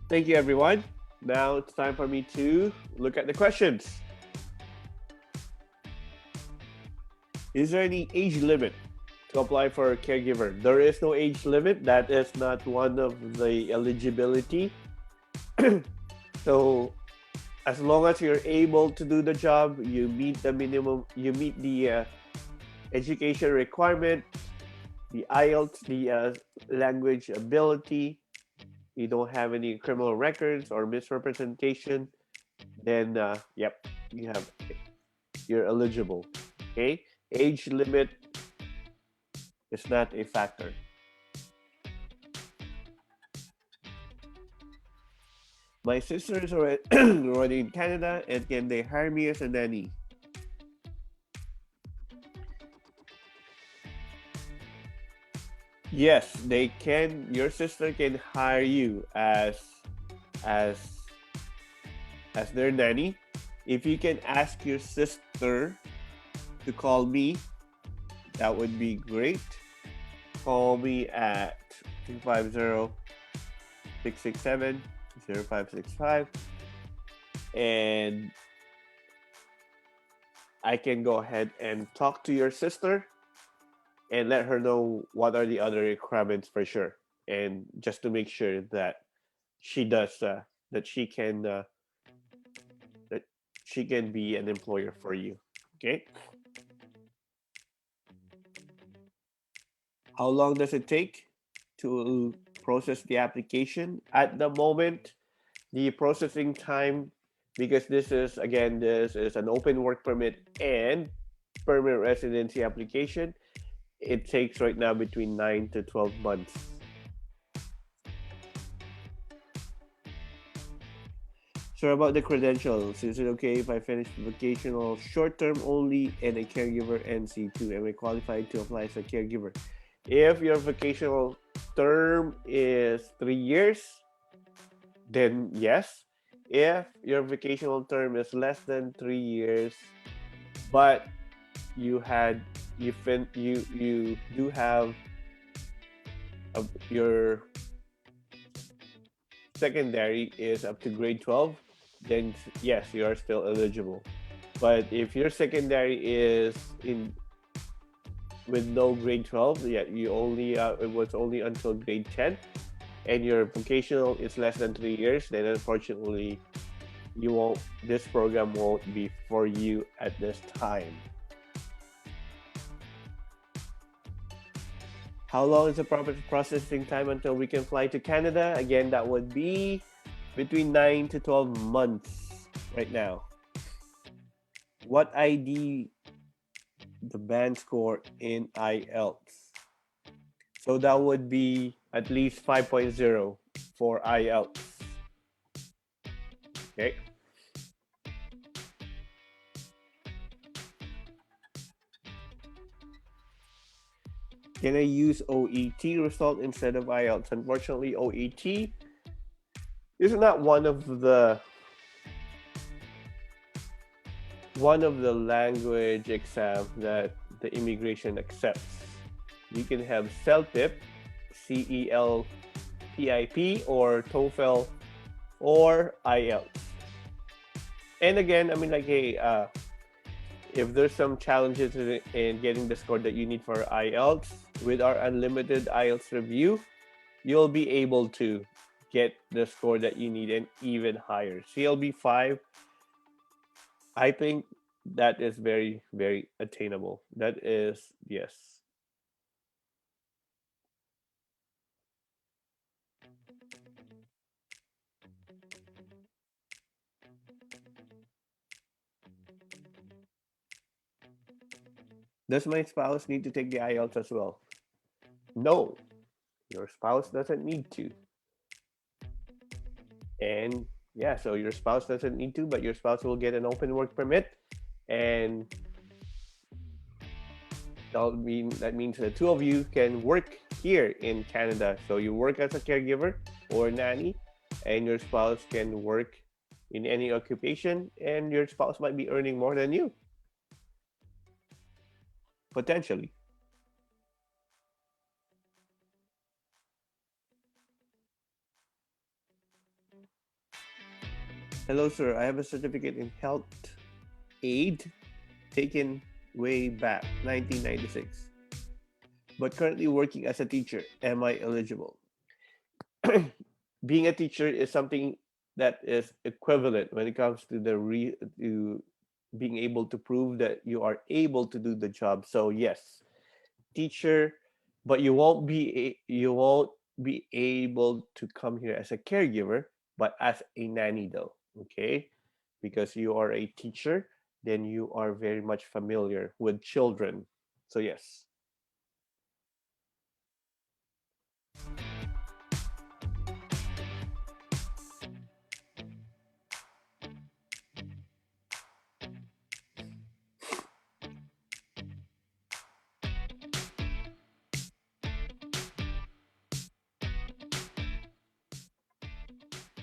Thank you, everyone. Now it's time for me to look at the questions. Is there any age limit to apply for a caregiver? There is no age limit. That is not one of the eligibility. So as long as you're able to do the job, you meet the minimum, you meet the education requirement, the Ielts, the language ability, you don't have any criminal records or misrepresentation, then yep, you're eligible. Okay, age limit is not a factor. My sister is already in Canada, and can they hire me as a nanny? Yes, they can. Your sister can hire you as as their nanny. If you can ask your sister to call me, that would be great. Call me at 250-667-0565, and I can go ahead and talk to your sister and let her know what are the other requirements for sure, and just to make sure that she does that that she can be an employer for you. Okay. How long does it take to process the application. At the moment, the processing time, because this is an open work permit and permanent residency application, it takes right now between 9 to 12 months. So about the credentials, is it okay if I finish vocational short term only and a caregiver NC2? Am I qualified to apply as a caregiver? If your vocational term is 3 years, then yes. If your vocational term is less than 3 years, but you do have your secondary is up to grade 12, then yes, you are still eligible. But if your secondary is in with no grade 12, yeah, you only it was only until grade 10, and your vocational is less than 3 years, then unfortunately, you won't. This program won't be for you at this time. How long is the proper processing time until we can fly to Canada? Again, that would be between 9 to 12 months right now. What ID the band score in Ielts? So that would be at least 5.0 for Ielts. Okay. Can I use OET result instead of Ielts? Unfortunately, OET is not one of the language exam that the immigration accepts. You can have CELPIP, CELPIP, or TOEFL, or IELTS. And again, I mean, like, hey, if there's some challenges in getting the score that you need for IELTS, with our unlimited IELTS review, you'll be able to get the score that you need and even higher. CLB 5, I think that is very, very attainable. That is, yes. Does my spouse need to take the IELTS as well? No, your spouse doesn't need to. And yeah, so your spouse doesn't need to, but your spouse will get an open work permit, and that means the two of you can work here in Canada. So you work as a caregiver or nanny, and your spouse can work in any occupation, and your spouse might be earning more than you, potentially. Hello, sir. I have a certificate in health aid taken way back 1996, but currently working as a teacher. Am I eligible? Being a teacher is something that is equivalent when it comes to to being able to prove that you are able to do the job. So yes, teacher, but you won't be able to come here as a caregiver, but as a nanny though. Okay, because you are a teacher, then you are very much familiar with children. So yes.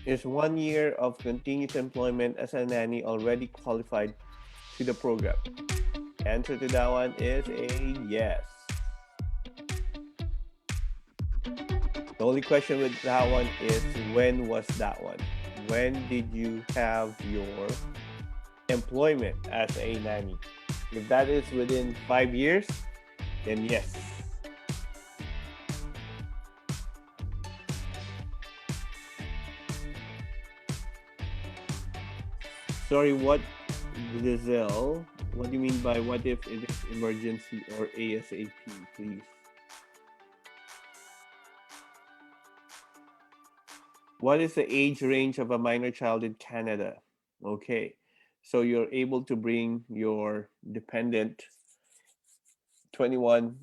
Is 1 year of continuous employment as a nanny already qualified to the program? Answer to that one is a yes. The only question with that one is, when was that one? When did you have your employment as a nanny? If that is within 5 years, then yes. Sorry, what, Giselle? What do you mean by what if it is emergency or ASAP, please? What is the age range of a minor child in Canada? Okay, so you're able to bring your dependent 21,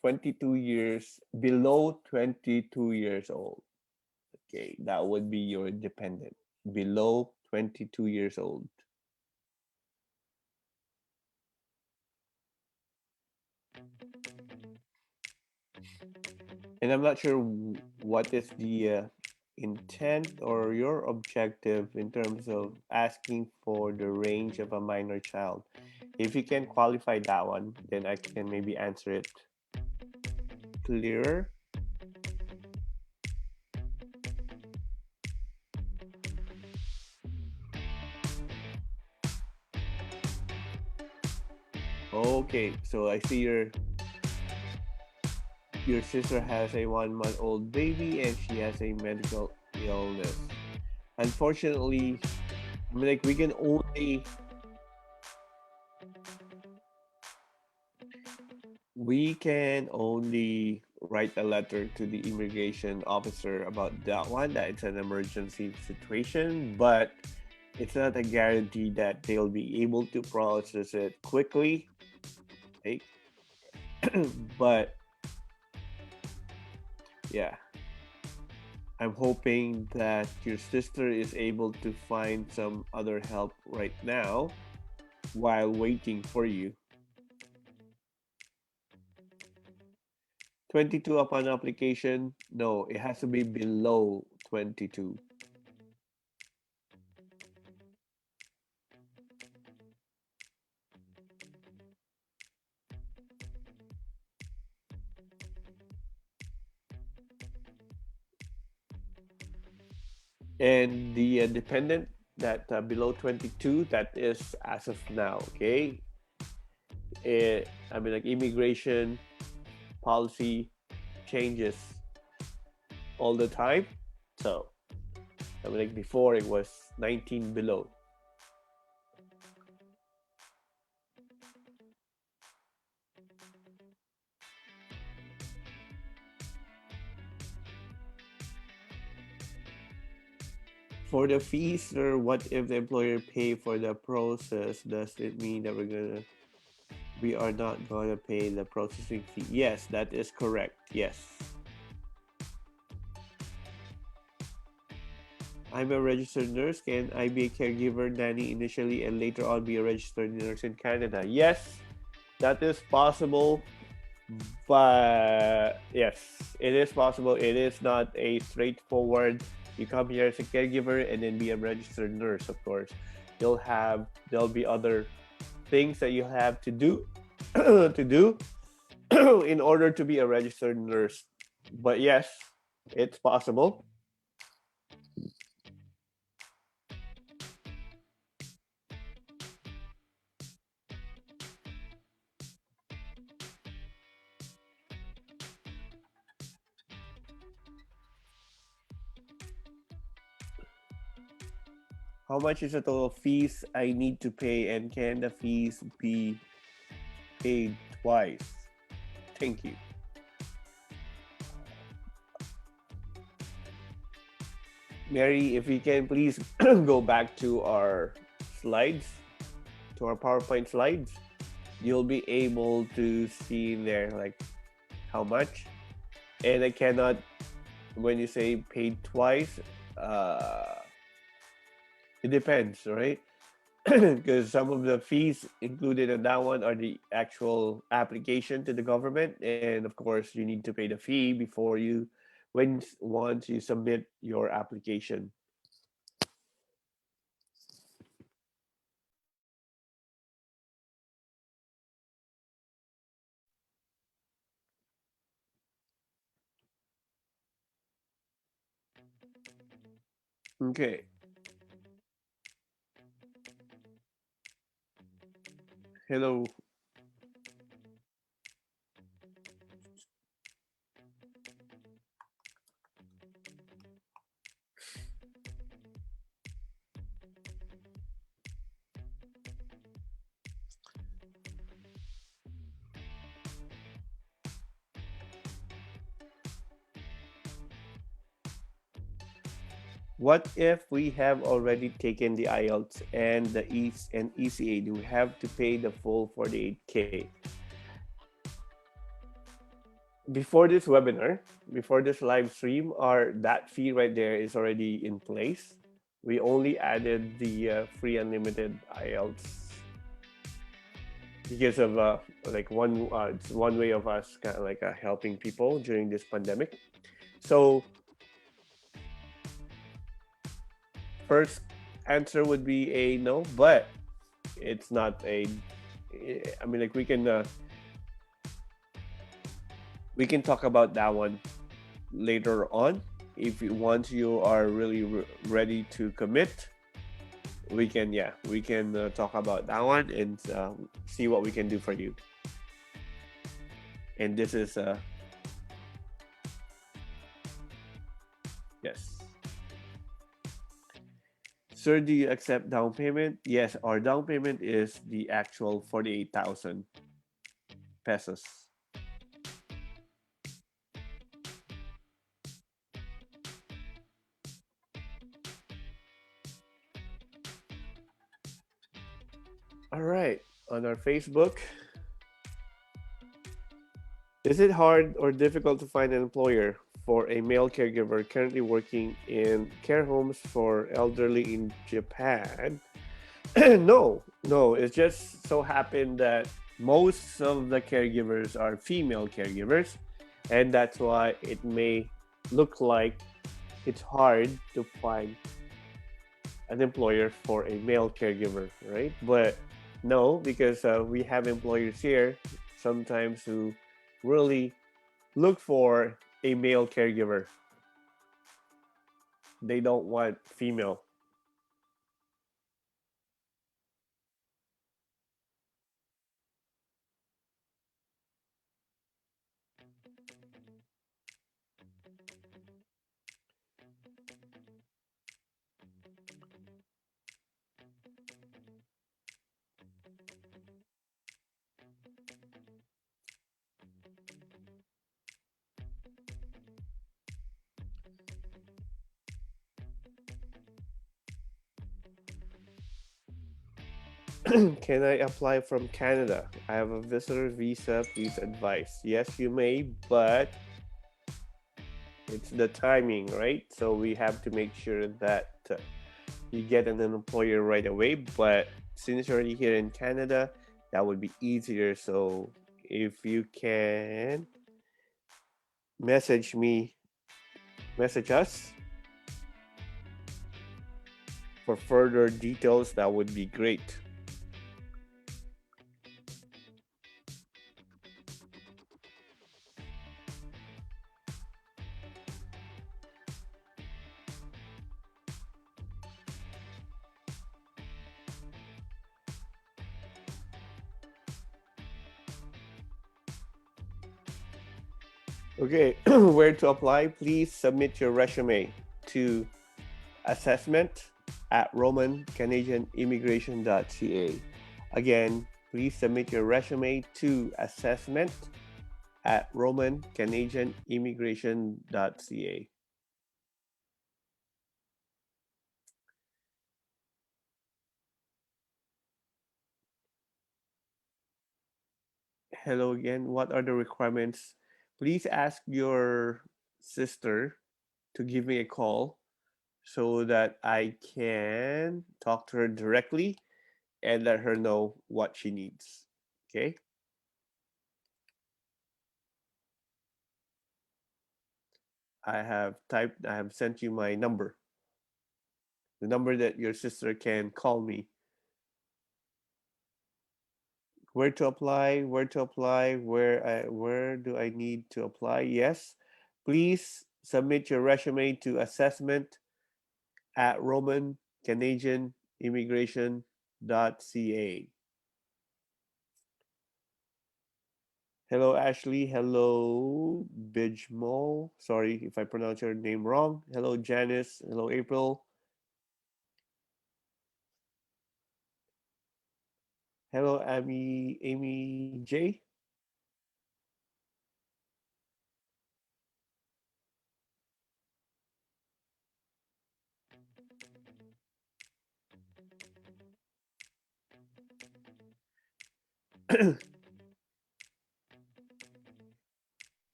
22 years, below 22 years old. Okay, that would be your dependent, below 22 years old. And I'm not sure what is the intent or your objective in terms of asking for the range of a minor child. If you can qualify that one, then I can maybe answer it clearer. Okay, so I see your sister has a 1 month old baby and she has a medical illness. Unfortunately, I mean, like we can only write a letter to the immigration officer about that one, that it's an emergency situation, but it's not a guarantee that they'll be able to process it quickly. Right? But yeah, I'm hoping that your sister is able to find some other help right now while waiting for you. 22 upon application? No, it has to be below 22. And the dependent that below 22, that is as of now, okay? I mean, like immigration policy changes all the time. So, I mean, like before it was 19 below. For the fees, or what if the employer pay for the process? Does it mean that we are not gonna pay the processing fee? Yes, that is correct. Yes. I'm a registered nurse. Can I be a caregiver nanny initially and later on be a registered nurse in Canada? Yes, that is possible. But yes, it is possible. It is not a straightforward. You come here as a caregiver and then be a registered nurse. Of course, there'll be other things that you have to do to do in order to be a registered nurse. But yes, it's possible. How much is the total fees I need to pay, and can the fees be paid twice? Thank you. Mary, if we can please go back to our slides, to our PowerPoint slides, you'll be able to see there like how much. And I cannot, when you say paid twice, uh, it depends, right? Because some of the fees included in that one are the actual application to the government, and of course you need to pay the fee before you, when once you submit your application. Okay. Hello. What if we have already taken the IELTS and the EAS and ECA? Do we have to pay the full 48K? Before this webinar, before this live stream, our that fee right there is already in place. We only added the free unlimited IELTS because of like it's one way of us kind of like helping people during this pandemic. So first answer would be a no, but it's not a. I mean, like we can talk about that one later on. If once you are really ready to commit, we can talk about that one and see what we can do for you. And this is yes. Sir, do you accept down payment? Yes, our down payment is the actual 48,000 pesos. All right. On our Facebook, is it hard or difficult to find an employer for a male caregiver currently working in care homes for elderly in Japan? No, no. It just so happened that most of the caregivers are female caregivers, and that's why it may look like it's hard to find an employer for a male caregiver, right? But no, because we have employers here sometimes who really look for a male caregiver. They don't want female. Can I apply from Canada? I have a visitor visa. Please advise. Yes, you may, but it's the timing, right? So we have to make sure that you get an employer right away. But since you're already here in Canada, that would be easier. So if you can message me, message us for further details, that would be great. Okay, where to apply? Please submit your resume to assessment at romancanadianimmigration.ca. Again, please submit your resume to assessment at romancanadianimmigration.ca. Hello again. What are the requirements? Please ask your sister to give me a call so that I can talk to her directly and let her know what she needs. Okay? I have sent you my number, the number that your sister can call me. Where to apply? Where to apply? Where do I need to apply? Yes. Please submit your resume to assessment at romancanadianimmigration.ca. Hello, Ashley. Hello, Bijmo. Sorry if I pronounce your name wrong. Hello, Janice. Hello, April. Hello, Amy J.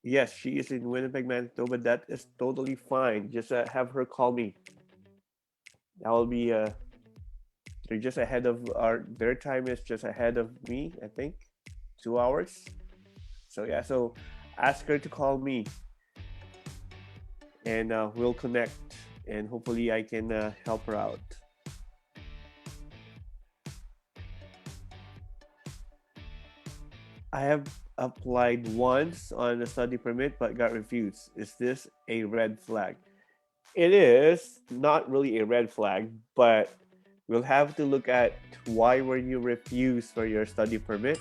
Yes, she is in Winnipeg, Manitoba. That is totally fine. Just have her call me. That will be they're just ahead of their time is just ahead of me, I think. 2 hours. So yeah, so ask her to call me and we'll connect and hopefully I can help her out. I have applied once on a study permit but got refused. Is this a red flag? It is not really a red flag, but we'll have to look at why were you refused for your study permit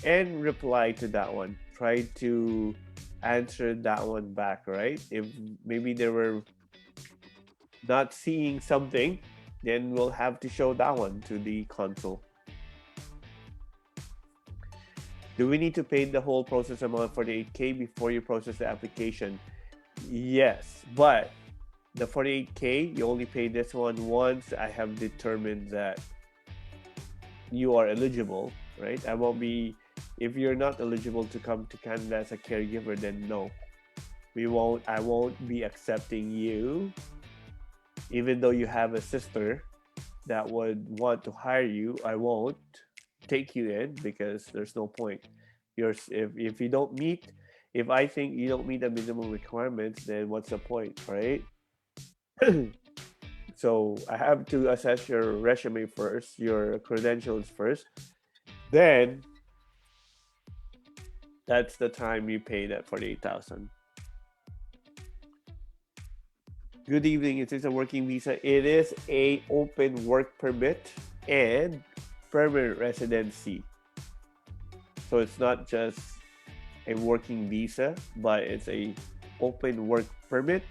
and reply to that one. Try to answer that one back, right? If maybe they were not seeing something, then we'll have to show that one to the consul. Do we need to pay the whole process amount for the 8K before you process the application? Yes, but the 48K, you only pay this one once I have determined that you are eligible, right? I won't be, if you're not eligible to come to Canada as a caregiver, then no. I won't be accepting you, even though you have a sister that would want to hire you. I won't take you in because there's no point. If you don't meet, if I think you don't meet the minimum requirements, then what's the point, right? So I have to assess your resume first, your credentials first. Then that's the time you pay that 48,000. Good evening. It is a working visa. It is a open work permit and permanent residency. So it's not just a working visa, but it's a open work permit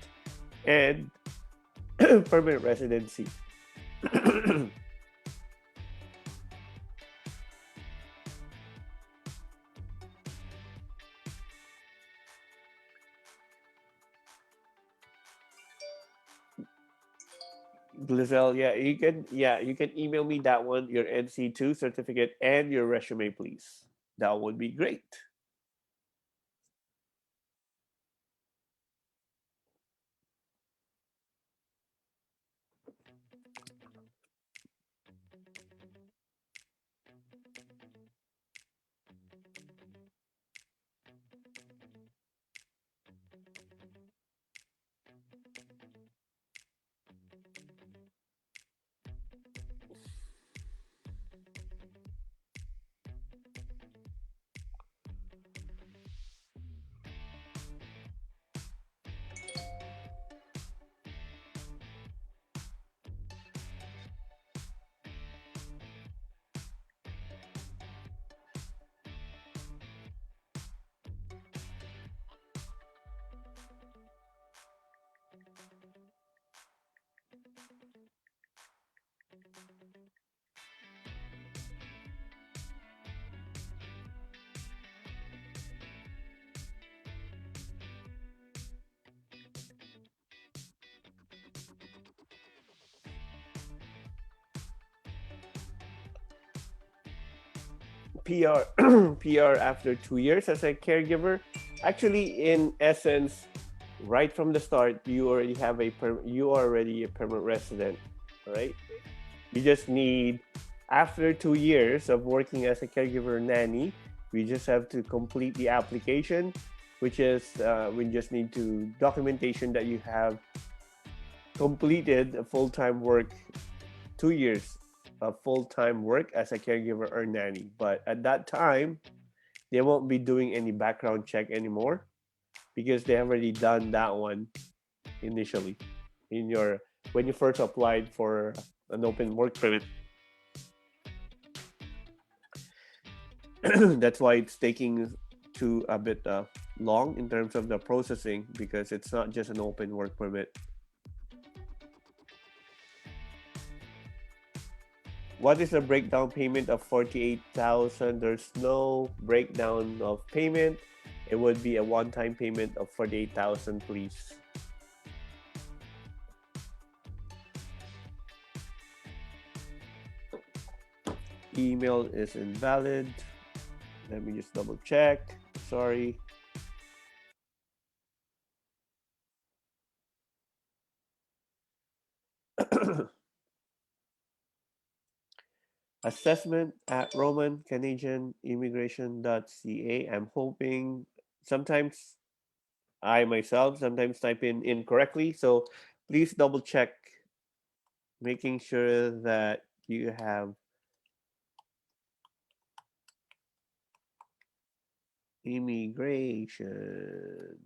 and permanent residency. Glizel, you can email me that one, your NC2 certificate and your resume, please. That would be great. PR PR after 2 years as a caregiver. Actually, in essence, right from the start, you are already a permanent resident, right? You just need after 2 years of working as a caregiver nanny, we just have to complete the application, which is we just need to documentation that you have completed a full-time work 2 years of full-time work as a caregiver or nanny. But at that time, they won't be doing any background check anymore because they have already done that one initially in your when you first applied for an open work permit. That's why it's taking to a bit long in terms of the processing because it's not just an open work permit. What is the breakdown payment of 48,000? There's no breakdown of payment. It would be a one-time payment of 48,000, please. Email is invalid. Let me just double check. Sorry. Assessment at Roman Canadian Immigration.ca. I'm hoping sometimes I myself sometimes type in incorrectly. So please double check, making sure that you have immigration.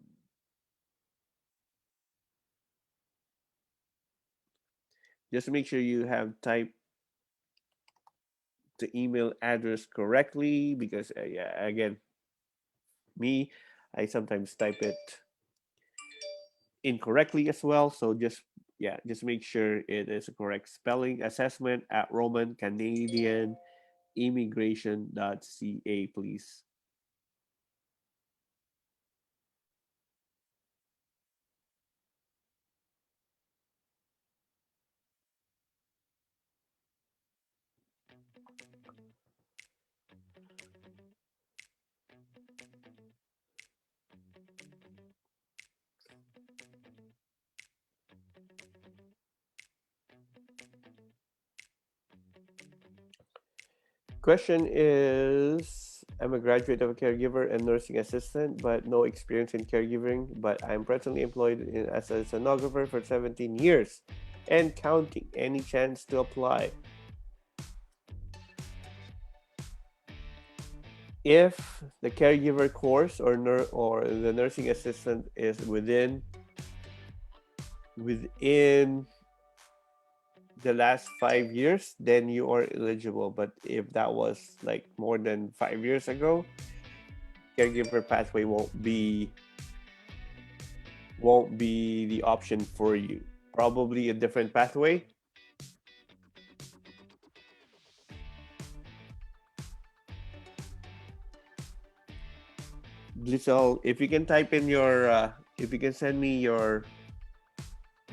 Just make sure you have typed the email address correctly because, yeah, again, me, I sometimes type it incorrectly as well. So just, yeah, just make sure it is a correct spelling. Assessment at Roman Canadian Immigration.ca, please. Question is, I'm a graduate of a caregiver and nursing assistant, but no experience in caregiving. But I'm presently employed as a sonographer for 17 years and counting. Any chance to apply? If the caregiver course or the nursing assistant is within the last 5 years, then you are eligible. But if that was like more than 5 years ago, Caregiver Pathway won't be the option for you. Probably a different pathway. Giselle, if you can send me your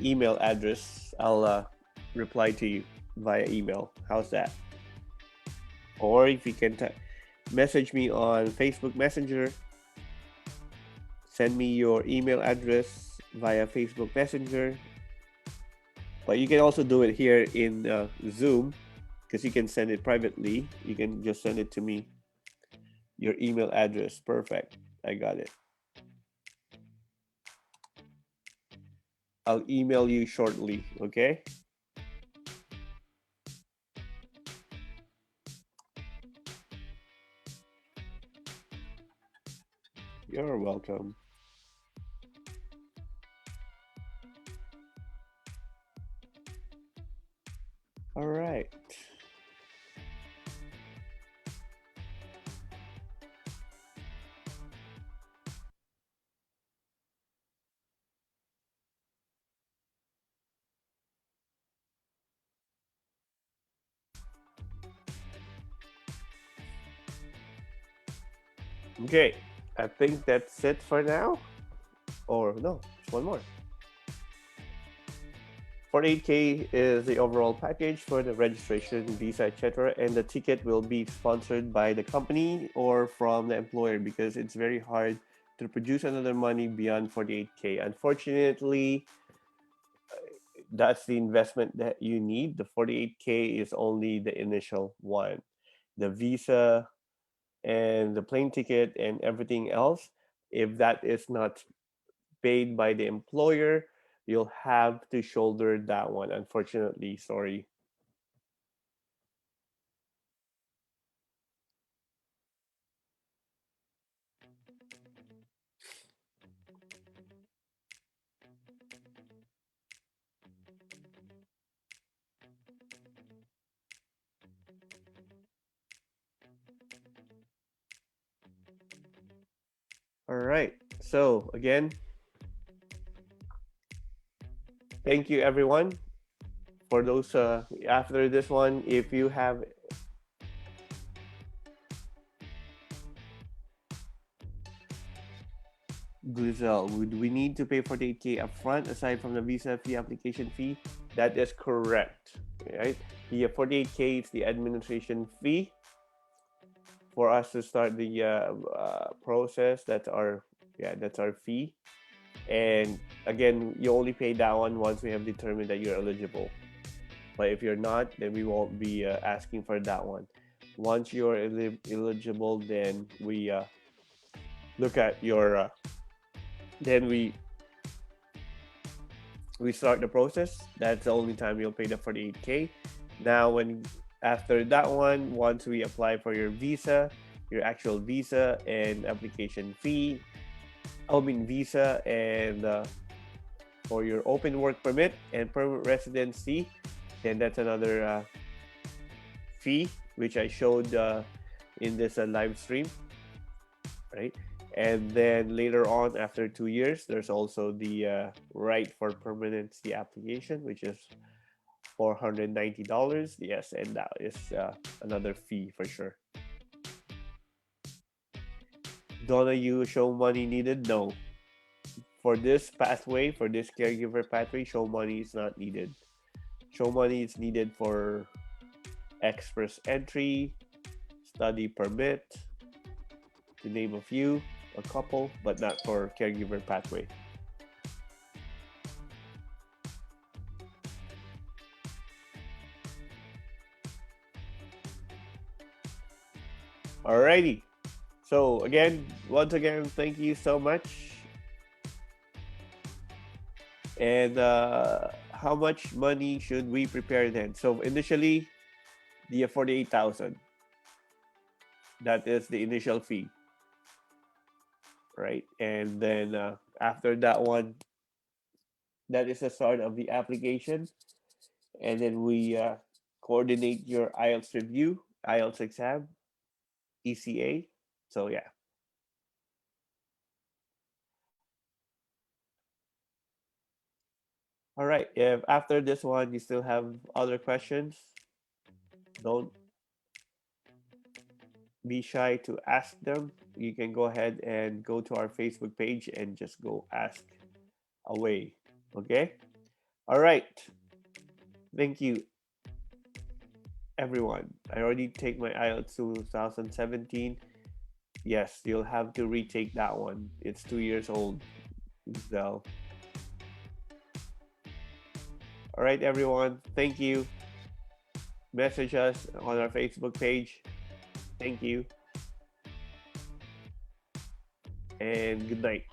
email address, I'll reply to you via email. How's that? Or if you can message me on Facebook Messenger, send me your email address via Facebook Messenger. But you can also do it here in Zoom because you can send it privately. You can just send it to me, your email address. Perfect. I got it. I'll email you shortly. Okay. You're welcome. All right. Okay. I think that's it for now. Or no, there's one more. 48K is the overall package for the registration, visa, etc. And the ticket will be sponsored by the company or from the employer because it's very hard to produce another money beyond 48K. Unfortunately, that's the investment that you need. The 48K is only the initial one. The visa and the plane ticket and everything else, if that is not paid by the employer, you'll have to shoulder that one. Unfortunately, sorry. All right. So, again, thank you everyone for those after this one. If you have Glizel, would we need to pay 48K upfront aside from the visa fee application fee? That is correct. Right? The 48K is the administration fee for us to start the process. That's our fee. And again, you only pay that one once we have determined that you're eligible. But if you're not, then we won't be asking for that one. Once you're eligible, then we look at your. Then we start the process. That's the only time you'll pay the 48K. Now, when after that one, once we apply for your visa, your actual visa and application fee, I mean visa and for your open work permit and permanent residency, then that's another fee which I showed in this live stream, right? And then later on, after 2 years, there's also the right for permanency application, which is $490. Yes, and that is another fee for sure. Donna, you show money needed? No. For this pathway, for this caregiver pathway, show money is not needed. Show money is needed for express entry, study permit, to name a few, a couple, but not for caregiver pathway. Alrighty. So again, once again, thank you so much. And how much money should we prepare then? So initially, the 48,000. That is the initial fee, right? And then after that one, that is the start of the application. And then we coordinate your IELTS review, IELTS exam, ECA. So yeah. All right. If after this one you still have other questions, don't be shy to ask them. You can go ahead and go to our Facebook page and just go ask away. Okay? All right. Thank you, everyone. I already take my IELTS 2017. Yes, you'll have to retake that one. It's 2 years old. So, all right, everyone. Thank you. Message us on our Facebook page. Thank you. And good night.